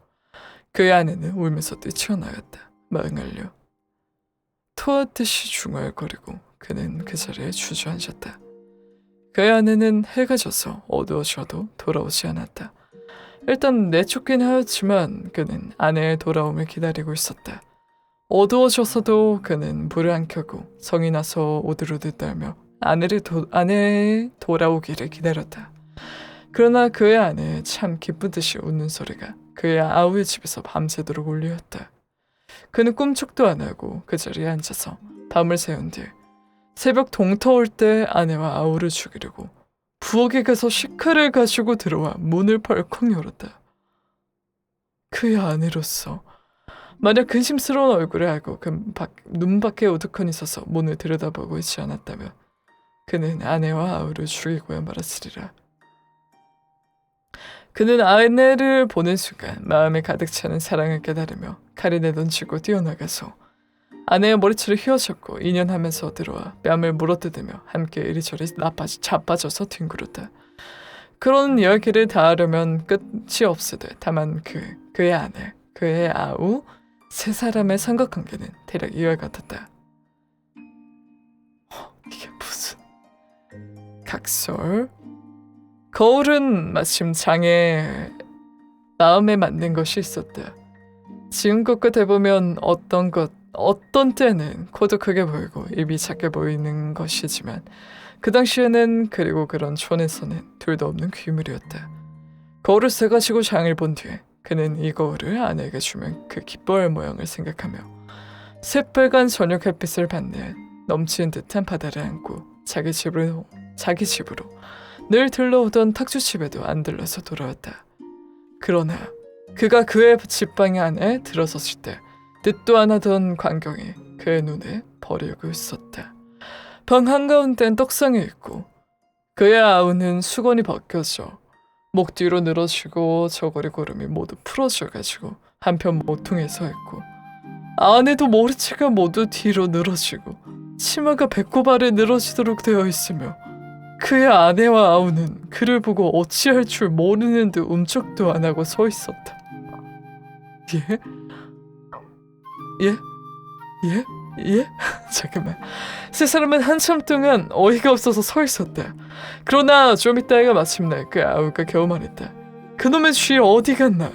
A: 그의 아내는 울면서 뛰쳐나갔다. 망할려. 토하듯이 중얼거리고 그는 그 자리에 주저앉았다. 그의 아내는 해가 져서 어두워져도 돌아오지 않았다. 일단 내쫓긴 하였지만 그는 아내의 돌아옴을 기다리고 있었다. 어두워져서도 그는 불을 안 켜고 성이 나서 오들오들 떨며 아내의 돌아오기를 기다렸다. 그러나 그의 아내의 참 기쁜 듯이 웃는 소리가 그의 아우의 집에서 밤새도록 울리었다. 그는 꿈쩍도 안 하고 그 자리에 앉아서 밤을 새운 뒤 새벽 동터올 때 아내와 아우를 죽이려고 부엌에 가서 식칼을 가지고 들어와 문을 벌컥 열었다. 그의 아내로서 만약 근심스러운 얼굴을 하고 눈 밖에 우두커니 서서 문을 들여다보고 있지 않았다면 그는 아내와 아우를 죽이고야 말았으리라. 그는 아내를 보는 순간 마음에 가득 차는 사랑을 깨달으며 칼을 내던지고 뛰어나가서 아내의 머리채를 휘어잡고 인연하면서 들어와 뺨을 물어뜯으며 함께 이리저리 자빠져서 뒹굴었다. 그런 이야기를 다 하려면 끝이 없으되 다만 그의 아내, 그의 아우, 세 사람의 삼각관계는 대략 이와 같았다. 이게 무슨 각설? 거울은 마침 장에 마음에 맞는 것이 있었다. 지금껏 해보면 어떤 때는 코도 크게 보이고 입이 작게 보이는 것이지만 그 당시에는 그리고 그런 촌에서는 둘도 없는 귀물이었다. 거울을 새가지고 장을 본 뒤에 그는 이 거울을 아내에게 주면 그 기뻐할 모양을 생각하며 새빨간 저녁 햇빛을 받는 넘치는 듯한 바다를 안고 자기 집으로 늘 들러오던 탁주집에도 안 들러서 돌아왔다. 그러나 그가 그의 집방 안에 들어섰을 때 듣도 안 하던 광경이 그의 눈에 버리고 있었다. 방 한가운데는 떡상이 있고 그의 아우는 수건이 벗겨져 목 뒤로 늘어지고 저고리 고름이 모두 풀어져가지고 한편 모퉁이에 서 있고 아내도 머리채가 모두 뒤로 늘어지고 치마가 배꼽 아래 늘어지도록 되어 있으며 그의 아내와 아우는 그를 보고 어찌할 줄 모르는 듯 움쩍도 안 하고 서 있었다. 예? 예? 예? 예? 잠깐만. 세 사람은 한참 동안 어이가 없어서 서 있었다. 그러나 좀 있다가 마침내 그 아우가 겨우 말했다. 그놈의 쥐 어디 갔나?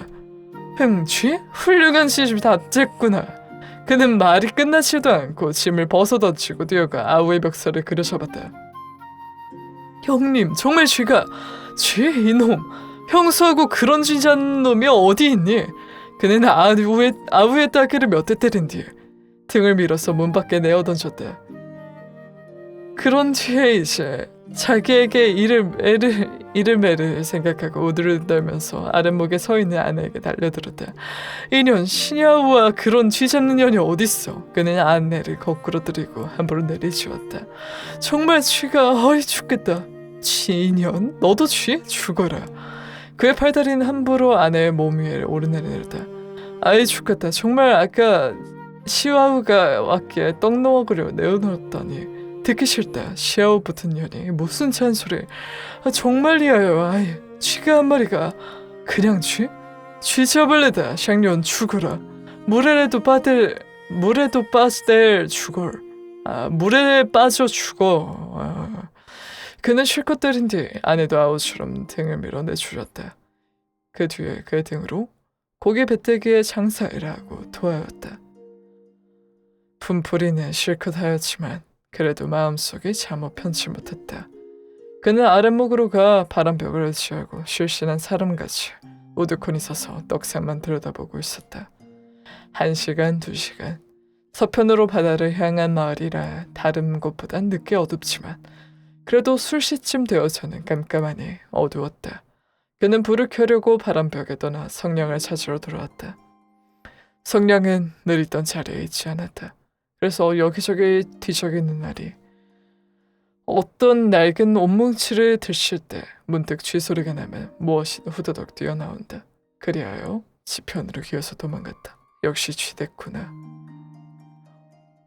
A: 쥐? 훌륭한 시집 다 쨌구나. 그는 말이 끝나지도 않고 짐을 벗어던지고 뛰어가 아우의 멱살을 그려잡았다. 형님, 정말 쥐 이놈, 형수하고 그런 쥐 잡는 놈이 어디 있니? 그는 아우의 따귀를 몇 대 때린 뒤에 등을 밀어서 문 밖에 내어 던졌다. 그런 뒤에 이제 자기에게 이름애를 생각하고 우두를 떨면서 아랫목에 서 있는 아내에게 달려들었다. 이년 시냐우와 그런 쥐 잡는 년이 어딨어. 그는 아내를 거꾸로 들이고 함부로 내리치웠다. 정말 쥐가 어이 죽겠다. 쥐년? 너도 쥐? 죽어라. 그의 팔다리는 함부로 아내의 몸 위에 오르내리다. 아이 죽겠다. 정말 아까 시와우가 왔기에 떡 먹으려 내어놓았더니 듣기 싫다. 시아우 붙은 년이 무슨 잔소리. 정말이야요. 아이 쥐가 한 마리가 그냥 쥐? 쥐 잡을래다. 샹년 죽어라. 물에도 빠질 죽어. 물에 빠져 죽어. 그는 실컷 때린 뒤 아내도 아우처럼 등을 밀어내주렸다. 그 뒤에 그의 등으로 고기 배때기에 장사이라고 도하였다. 분풀이는 실컷 하였지만 그래도 마음속이 잠옷 편치 못했다. 그는 아랫목으로 가 바람벽을 지하고 실신한 사람같이 우두커니 서서 떡상만 들여다보고 있었다. 1시간, 2시간. 서편으로 바다를 향한 마을이라 다른 곳보단 늦게 어둡지만 그래도 술시쯤 되어서는 깜깜하니 어두웠다. 그는 불을 켜려고 바람벽에 떠나 성냥을 찾으러 돌아왔다. 성냥은 늘 있던 자리에 있지 않았다. 그래서 여기저기 뒤적이는 날이 어떤 낡은 옷뭉치를 들실 때 문득 쥐소리가 나면 무엇이 후다닥 뛰어나온다. 그리하여 지편으로 기어서 도망갔다. 역시 쥐됐구나.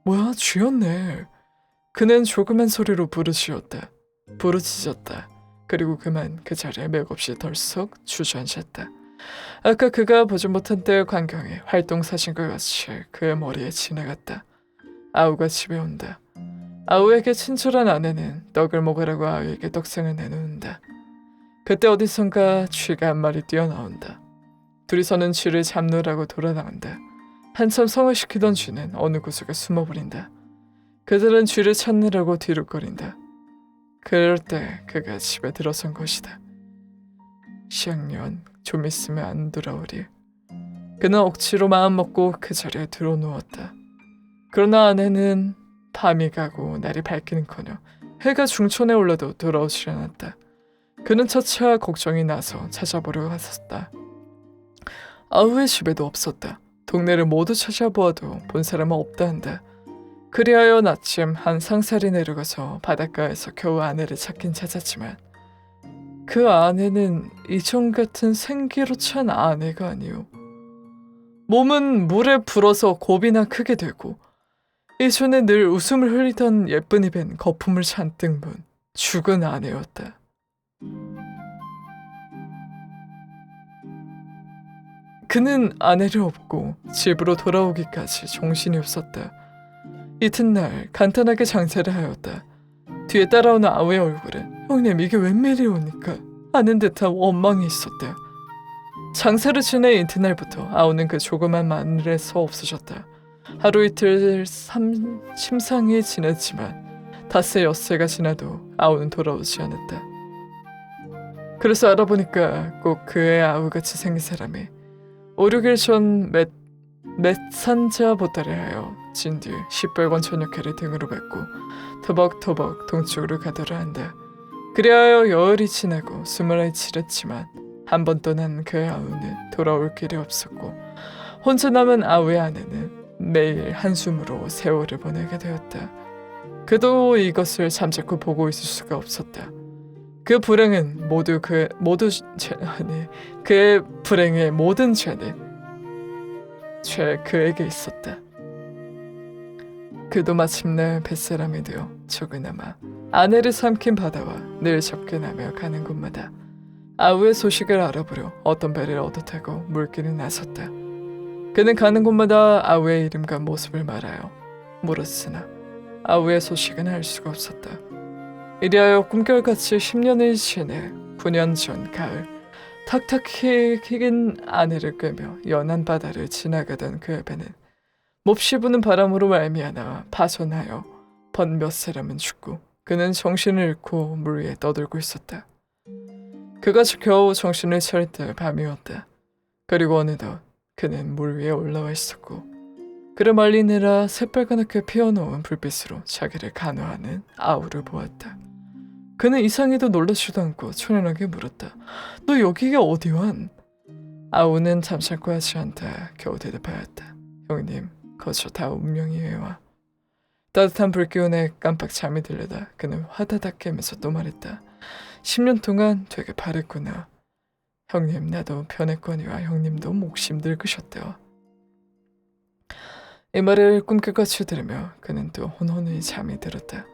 A: 뭐야, 쥐였네. 그는 조그만 소리로 부르짖었다. 그리고 그만 그 자리에 맥없이 덜썩 주저앉았다. 아까 그가 보지 못한 때의 광경이 활동사진과 같이 그의 머리에 지나갔다. 아우가 집에 온다. 아우에게 친절한 아내는 떡을 먹으라고 아우에게 떡상을 내놓는다. 그때 어디선가 쥐가 한 마리 뛰어나온다. 둘이서는 쥐를 잡느라고 돌아나간다. 한참 성을 시키던 쥐는 어느 구석에 숨어버린다. 그들은 쥐를 찾느라고 뒤룩거린다. 그럴 때 그가 집에 들어선 것이다. 시학년 좀 있으면 안 돌아오리. 그는 억지로 마음먹고 그 자리에 들어누웠다. 그러나 아내는 밤이 가고 날이 밝기는커녕 해가 중천에 올라도 돌아오지 않았다. 그는 차차 걱정이 나서 찾아보려 갔었다. 아우의 집에도 없었다. 동네를 모두 찾아보아도 본 사람은 없다 한다. 그리하여 나쯤 한 상살이 내려가서 바닷가에서 겨우 아내를 찾긴 찾았지만 그 아내는 이전 같은 생기로 찬 아내가 아니오. 몸은 물에 불어서 곱이나 크게 되고 이전에 늘 웃음을 흘리던 예쁜 입엔 거품을 잔뜩 문 죽은 아내였다. 그는 아내를 업고 집으로 돌아오기까지 정신이 없었다. 이튿날 간단하게 장사를 하였다. 뒤에 따라오는 아우의 얼굴은 형님 이게 웬일이옵니까? 아는 듯한 원망이 있었다. 장사를 지내 이튿날부터 아우는 그 조그만 마늘에서 없어졌다. 하루 이틀 심상이 지났지만 닷새 엿새가 지나도 아우는 돌아오지 않았다. 그래서 알아보니까 꼭 그의 아우같이 생긴 사람이 5, 6일 전 맷산자 보따리 하여 진 뒤 시뻘건 저녁회를 등으로 받고 터벅터벅 동쪽으로 가더라 한다. 그리하여 열흘이 지나고 20일이 지났지만 한 번 떠난 그의 아우는 돌아올 길이 없었고 혼자 남은 아우의 아내는 매일 한숨으로 세월을 보내게 되었다. 그도 이것을 잠자코 보고 있을 수가 없었다. 그 불행은 그의 불행의 모든 죄는 그에게 있었다. 그도 마침내 뱃사람이 되어 조그나마 아내를 삼킨 바다와 늘 접근하며 가는 곳마다 아우의 소식을 알아보려 어떤 배를 얻어 타고 물길을 나섰다. 그는 가는 곳마다 아우의 이름과 모습을 말하여 물었으나 아우의 소식은 알 수가 없었다. 이리하여 꿈결같이 10년을 지내 9년 전 가을 탁탁히 긴 아내를 꿰며 연한 바다를 지나가던 그의 배는 몹시 부는 바람으로 말미암아 파손하여 몇 사람은 죽고 그는 정신을 잃고 물 위에 떠들고 있었다. 그가 겨우 정신을 차릴 때 밤이었다. 그리고 어느덧 그는 물 위에 올라와 있었고 그를 말리느라 새빨갛게 피어놓은 불빛으로 자기를 간호하는 아우를 보았다. 그는 이상해도 놀라지도 않고 초연하게 물었다. 너 여기가 어디완? 아우는 잠자코 하지 않다 겨우 대답하였다. 형님, 거저 다 운명이에요. 따뜻한 불기운에 깜빡 잠이 들려다 그는 화다닥 깨면서 또 말했다. 10년 동안 되게 바랬구나. 형님, 나도 변했거니와 형님도 목심 늙으셨대요. 이 말을 꿈결같이 들으며 그는 또 혼혼히 잠이 들었다.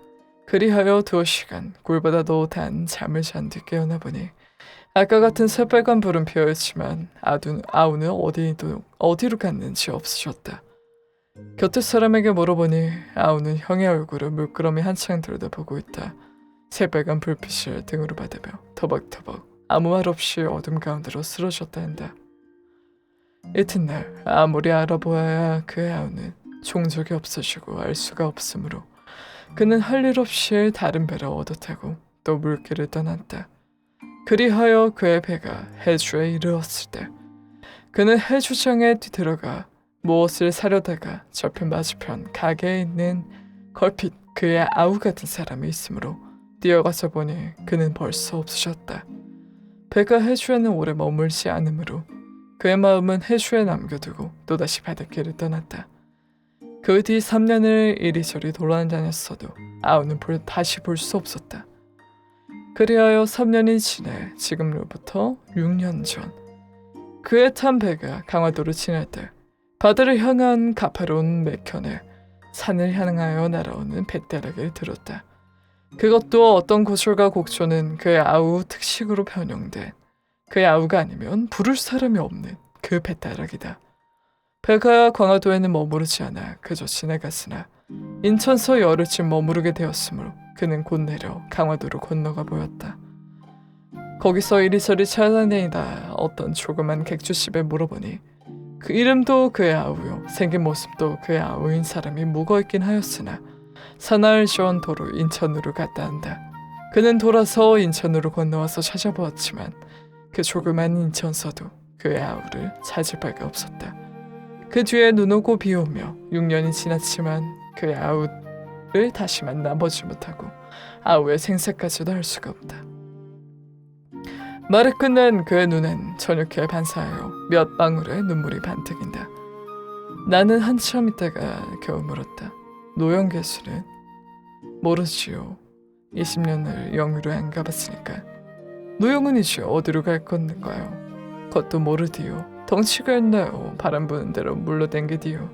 A: 그리하여 2시간 꿀보다도 단 잠을 잔 뒤 깨어나 보니 아까 같은 새빨간 불은 피어있지만 아우는 어디로 갔는지 없어졌다. 곁에 사람에게 물어보니 아우는 형의 얼굴을 물끄러미 한창 들여다보고 있다. 새빨간 불빛을 등으로 받으며 터벅터벅 아무 말 없이 어둠 가운데로 쓰러졌다 한다. 이튿날 아무리 알아보아야 그의 아우는 종적이 없어지고 알 수가 없으므로 그는 할 일 없이 다른 배를 얻어 타고 또 물길을 떠났다. 그리하여 그의 배가 해주에 이르렀을 때 그는 해주장에 들어가 무엇을 사려다가 저편 맞은편 가게에 있는 걸핏 그의 아우 같은 사람이 있으므로 뛰어가서 보니 그는 벌써 없어졌다. 배가 해주에는 오래 머물지 않으므로 그의 마음은 해주에 남겨두고 또다시 바닷길을 떠났다. 그 뒤 3년을 이리저리 돌아다녔어도 아우는 다시 볼 수 없었다. 그리하여 3년이 지내 지금로부터 6년 전 그의 탄 배가 강화도를 지날 때 바다를 향한 가파로운 매편에 산을 향하여 날아오는 뱃다락을 들었다. 그것도 어떤 고철과 곡조는 그의 아우 특식으로 변형된 그의 아우가 아니면 부를 사람이 없는 그 뱃다락이다. 배가 광화도에는 머무르지 않아 그저 지나갔으나 인천서 열흘쯤 머무르게 되었으므로 그는 곧 내려 강화도로 건너가 보였다. 거기서 이리저리 찾아다니다 어떤 조그만 객주집에 물어보니 그 이름도 그의 아우요 생긴 모습도 그의 아우인 사람이 묵어있긴 하였으나 사나흘 전 도로 인천으로 갔다 한다. 그는 돌아서 인천으로 건너와서 찾아보았지만 그 조그만 인천서도 그의 아우를 찾을 바가 없었다. 그 뒤에 눈 오고 비 오며 6년이 지났지만 그의 아우를 다시 만나보지 못하고 아우의 생사까지도 알 수가 없다. 말을 끝낸 그의 눈엔 저녁에 반사하여 몇 방울의 눈물이 반뜩인다. 나는 한참 있다가 겨우 물었다. 노영계수는? 모르지요. 20년을 영유로 안 가봤으니까. 노영은이지요. 어디로 갈 건가요? 그것도 모르디요. 덩치가 있나요? 바람 부는 대로 물러댕기디요.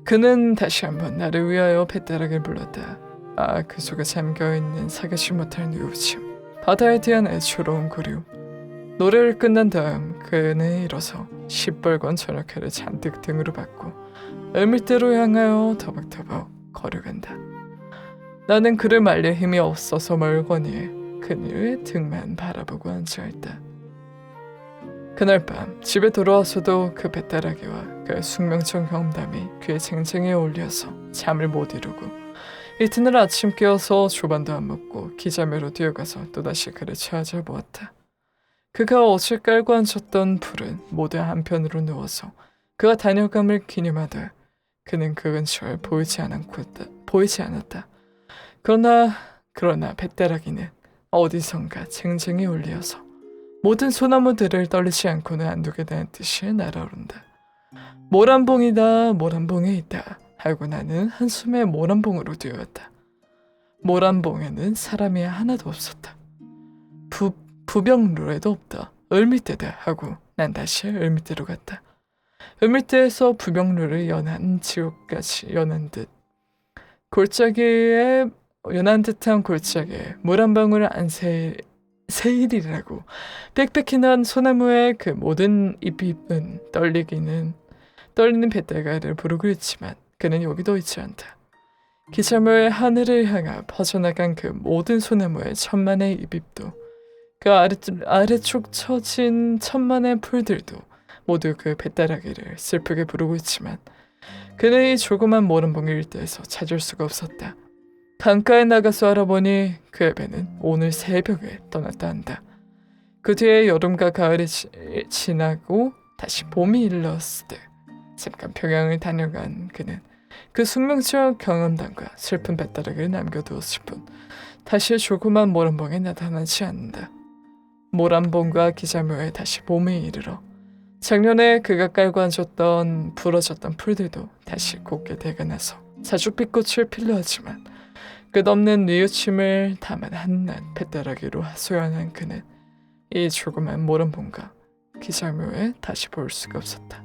A: 그는 다시 한번 나를 위하여 뱃다락을 불렀다. 아, 그 속에 잠겨있는 사귀지 못할 누우침, 바다에 대한 애초로운 그리움. 노래를 끝난 다음 그는 일어서 시뻘건 저녁회를 잔뜩 등으로 받고 을밀대로 향하여 터벅터벅 걸어간다. 나는 그를 말릴 힘이 없어서 멀거니 그녀의 등만 바라보고 앉아있다. 그날 밤 집에 돌아와서도 그 배따라기와 그 숙명청 경험담이 귀에 쟁쟁히 어울려서 잠을 못 이루고 이튿날 아침 깨어서 조반도 안 먹고 기자매로 뛰어가서 또다시 그를 찾아보았다. 그가 어제 깔고 앉았던 불은 모두 한편으로 누워서 그가 다녀감을 기념하듯 그는 그 근처에 보이지 않았다. 그러나 배따라기는 어디선가 쟁쟁이 울리어서 모든 소나무들을 떨리지 않고는 안 두겠다는 듯이 날아오른다. 모란봉이다, 모란봉에 있다 하고 나는 한숨에 모란봉으로 뛰어갔다. 모란봉에는 사람이 하나도 없었다. 부병루에도 없다. 을밀대다 하고 난 다시 을밀대로 갔다. 을밀대에서 부병루를 연한 지옥까지 연한 듯한 골짜기에 물 한 방울 안 세일이라고 빽빽히 난 소나무의 그 모든 잎은 떨리는 배따가를 부르고 있지만 그는 여기도 있지 않다. 기차물 하늘을 향해 퍼져나간 그 모든 소나무의 천만의 잎도 그 아래쪽 처진 천만의 풀들도 모두 그 배따라기를 슬프게 부르고 있지만 그는 이 조그만 모란봉 일대에서 찾을 수가 없었다. 강가에 나가서 알아보니 그의 배는 오늘 새벽에 떠났다 한다. 그 뒤에 여름과 가을이 지나고 다시 봄이 일렀을 때 잠깐 평양을 다녀간 그는 그 숙명적 경험담과 슬픈 배따라기를 남겨두었을 뿐 다시 조그만 모란봉에 나타나지 않는다. 모란봉과 기자묘에 다시 봄이 이르러 작년에 그가 깔고 앉았던 부러졌던 풀들도 다시 곱게 대가나서 자줏빛꽃을 필려 하지만 끝없는 뉘우침을 담은 한낱 배따라기로 소연한 그는 이 조그만 모란봉과 기자묘에 다시 볼 수가 없었다.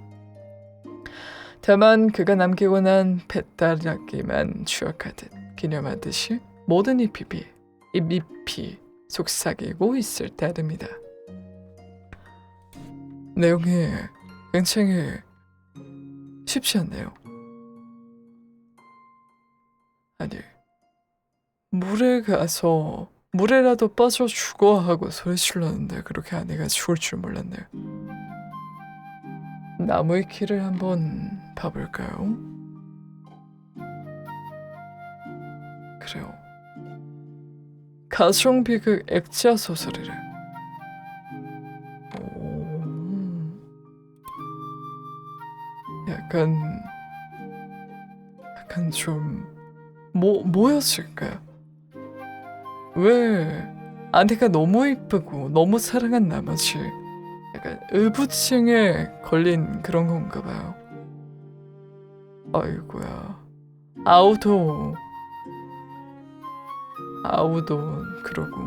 A: 다만 그가 남기고 난 배따라기만 추억하듯 기념하듯이 모든 잎이 속삭이고 있을 따름이다. 내용이 굉장히 쉽지 않네요. 아니, 물에 가서 물에라도 빠져 죽어 하고 소리질렀는데 그렇게 아내가 죽을 줄 몰랐네요. 나무의 키를 한번 봐볼까요? 그래요. 가정비극 액자 소설이래. 약간 좀 뭐였을까요? 왜 아내가 너무 이쁘고 너무 사랑한 나머지 약간 의부증에 걸린 그런 건가 봐요. 아이고야. 아우도 그러고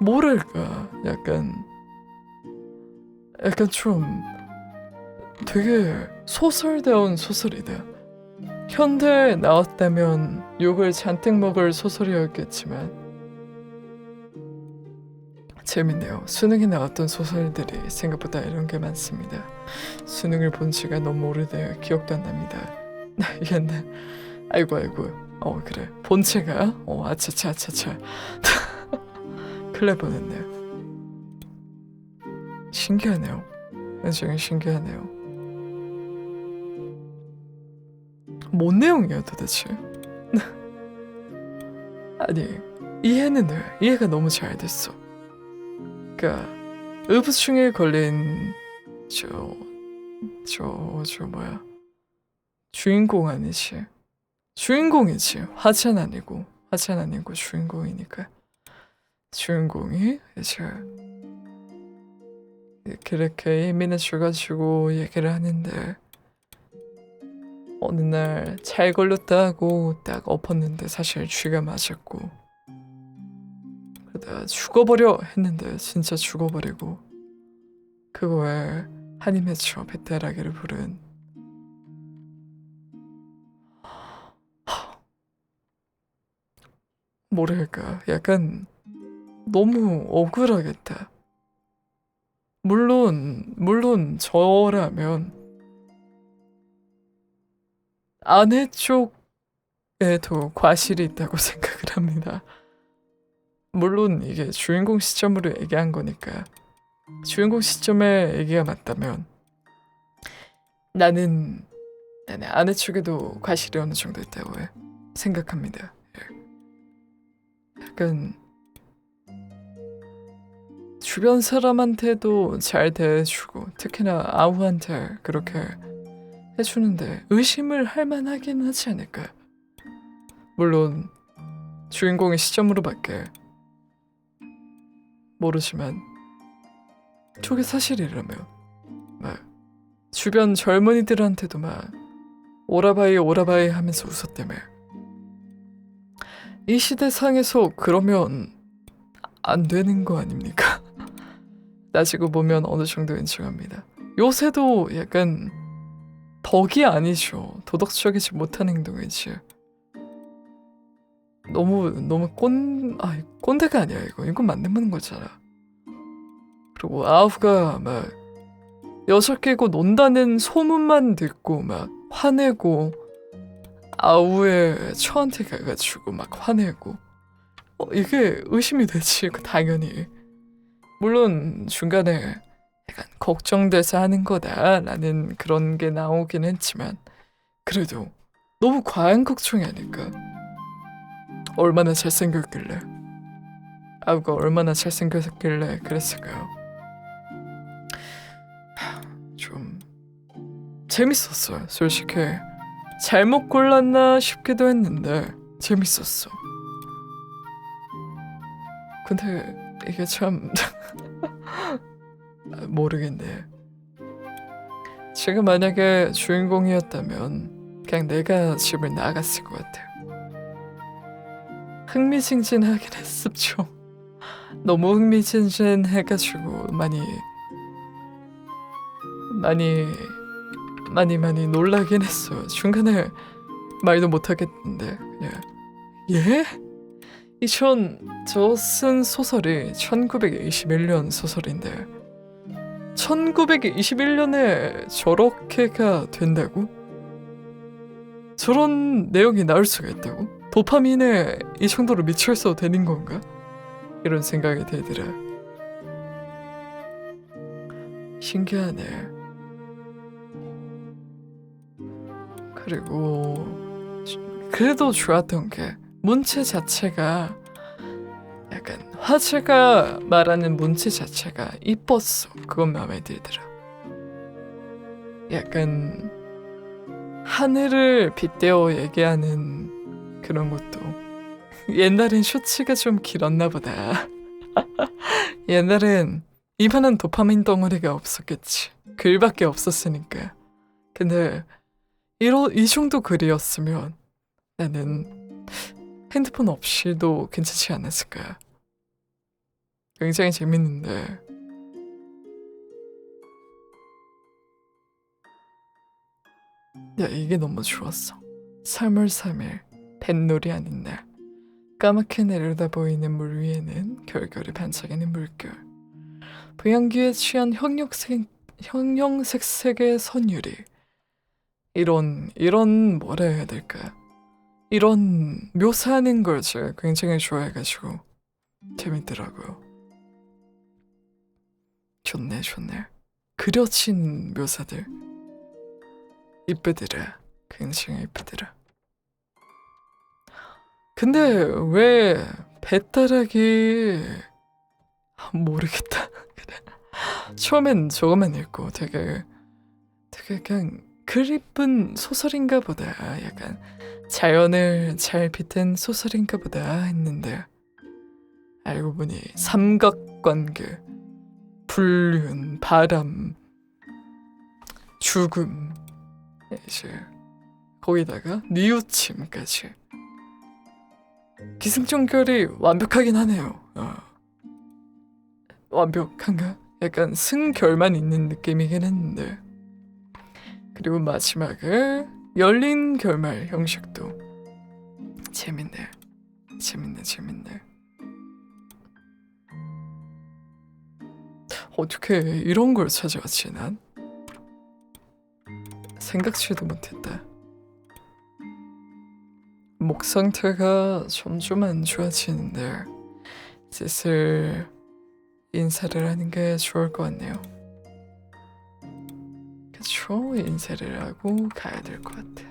A: 뭐랄까 약간 좀 되게 소설다운 소설이다. 현대에 나왔다면 욕을 잔뜩 먹을 소설이었겠지만 재밌네요. 수능에 나왔던 소설들이 생각보다 이런 게 많습니다. 수능을 본 지가 너무 오래돼요. 기억도 안 납니다. 옛날 아이고 그래 본체가 아차차 큰일 날 뻔했네요. 신기하네요. 굉장히 신기하네요. 뭔 내용이야 도대체? 아니 이해가 너무 잘 됐어. 그러니까 의부증에 걸린 뭐야 주인공 아니지? 주인공이지. 화찬 아니고 주인공이니까 주인공이 이제 그렇게 예민해져가지고 얘기를 하는데 어느 날 잘 걸렸다 하고 딱 엎었는데 사실 쥐가 맞았고 그러다가 죽어버려 했는데 진짜 죽어버리고 그거에 한이 맺혀 배따라기를 부른 뭐랄까 약간 너무 억울하겠다. 물론 저라면 아내 쪽에 과실이 있다고 생각을 합니다. 물론 이게 주인공 시점으로 얘기한 거니까 주인공 시점에 얘기가 맞다면 나는 아내 쪽에도 과실이 어느 정도 있다고 생각합니다. 약간 주변 사람한테도 잘 대해주고 특히나 아우한테 그렇게 해주는데 의심을 할 만하긴 하지 않을까. 물론 주인공의 시점으로밖에 모르지만 저게 사실이라면 막 주변 젊은이들한테도 막 오라바이 오라바이 하면서 웃었다며. 이 시대상에서 그러면 안 되는 거 아닙니까? 따지고 보면 어느 정도 인정합니다. 요새도 약간 덕이 아니죠. 도덕적이지 못한 행동이지. 너무 꼰대가 아니야 이거. 이건 맞는 거잖아. 그리고 아우가 막 여자 깨고 논다는 소문만 듣고 막 화내고 아우의 처한테 가가지고 막 화내고 이게 의심이 되지. 당연히. 물론 중간에 약간 걱정돼서 하는 거다라는 그런 게 나오긴 했지만 그래도 너무 과한 걱정이 아닐까. 얼마나 잘생겼길래 아우가 얼마나 잘생겼길래 그랬을까요? 좀 재밌었어요. 솔직히 잘못 골랐나 싶기도 했는데 재밌었어. 근데 이게 참 모르겠네. 제가 만약에 주인공이었다면 그냥 내가 집을 나갔을 것 같아요. 흥미진진하긴 했었죠. 너무 흥미진진해가지고 많이 놀라긴 했어요. 중간에 말도 못하겠는데 그냥 예? 저 쓴 소설이 1921년 소설인데 1921년에 저렇게가 된다고? 저런 내용이 나올 수가 있다고? 도파민에 이 정도로 미쳐있어도 되는 건가? 이런 생각이 들더라. 신기하네. 그리고 그래도 좋았던 게 문체 자체가 약간 화제가 말하는 문체 자체가 이뻤어. 그건 마음에 들더라. 약간 하늘을 빗대어 얘기하는 그런 것도 옛날엔 쇼츠가 좀 길었나 보다. 옛날엔 이만한 도파민 덩어리가 없었겠지. 글밖에 없었으니까. 근데 이 정도 글이었으면 나는 핸드폰 없이도 괜찮지 않았을까. 굉장히 재밌는데 야 이게 너무 좋았어. 3월 3일 뱃놀이 아닌 날 까맣게 내려다 보이는 물 위에는 결결이 반짝이는 물결 부양기에 취한 형형색색의 선율이 이런 뭐라 해야 될까 이런 묘사하는 걸 제가 굉장히 좋아해가지고 재밌더라고요. 좋네. 그려진 묘사들 이쁘더라. 굉장히 이쁘더라. 근데 왜 배따라기 모르겠다. 처음엔 저것만 읽고 되게 그냥 글 이쁜 소설인가 보다. 약간 자연을 잘 빗은 소설인가 보다 했는데 알고 보니 삼각관계, 불륜, 바람, 죽음, 이제 거기다가 뉘우침까지 기승전결이 완벽하긴 하네요. 완벽한가? 약간 승결만 있는 느낌이긴 했는데 그리고 마지막에 열린 결말 형식도 재밌네. 어떻게 이런 걸 찾아왔지 난? 생각지도 못했다. 목 상태가 점점 안 좋아지는데 슬슬 인사를 하는 게 좋을 것 같네요. 그쵸? 인사를 하고 가야 될 것 같아.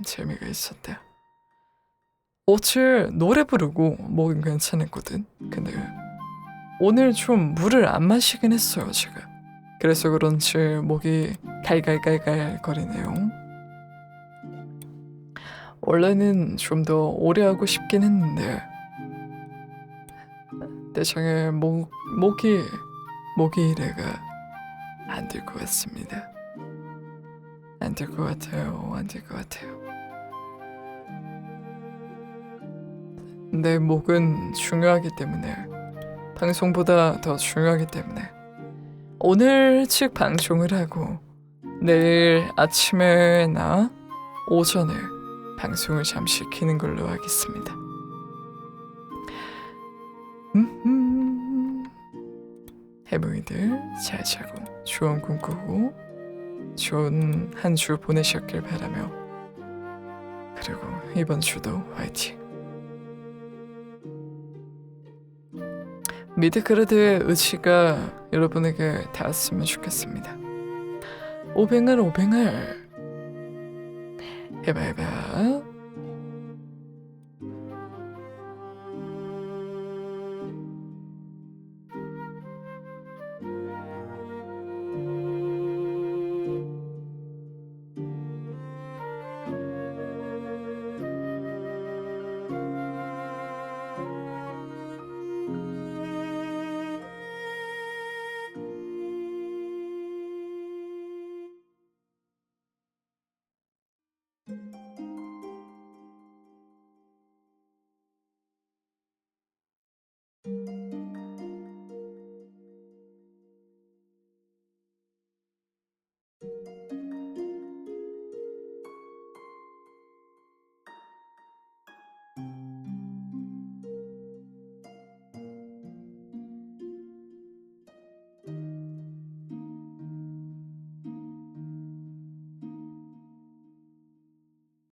A: 재미가 있었다. 어제 노래 부르고 목은 괜찮았거든. 근데 오늘 좀 물을 안 마시긴 했어요, 제가. 그래서 그런지 목이 갈갈갈갈 거리네요. 원래는 좀 더 오래 하고 싶긴 했는데 대장에 목이 이래가 안 될 것 같습니다. 안 될 것 같아요. 안 될 것 같아요. 내 목은 중요하기 때문에 방송보다 더 중요하기 때문에 오늘 일찍 방송을 하고 내일 아침에나 오전에 방송을 잠시 키는 걸로 하겠습니다. 해몽이들 잘 자고 좋은 꿈 꾸고 좋은 한 주 보내셨길 바라며 그리고 이번 주도 화이팅. 미드크라드의 의지가 여러분에게 닿았으면 좋겠습니다. 오뱅알 해봐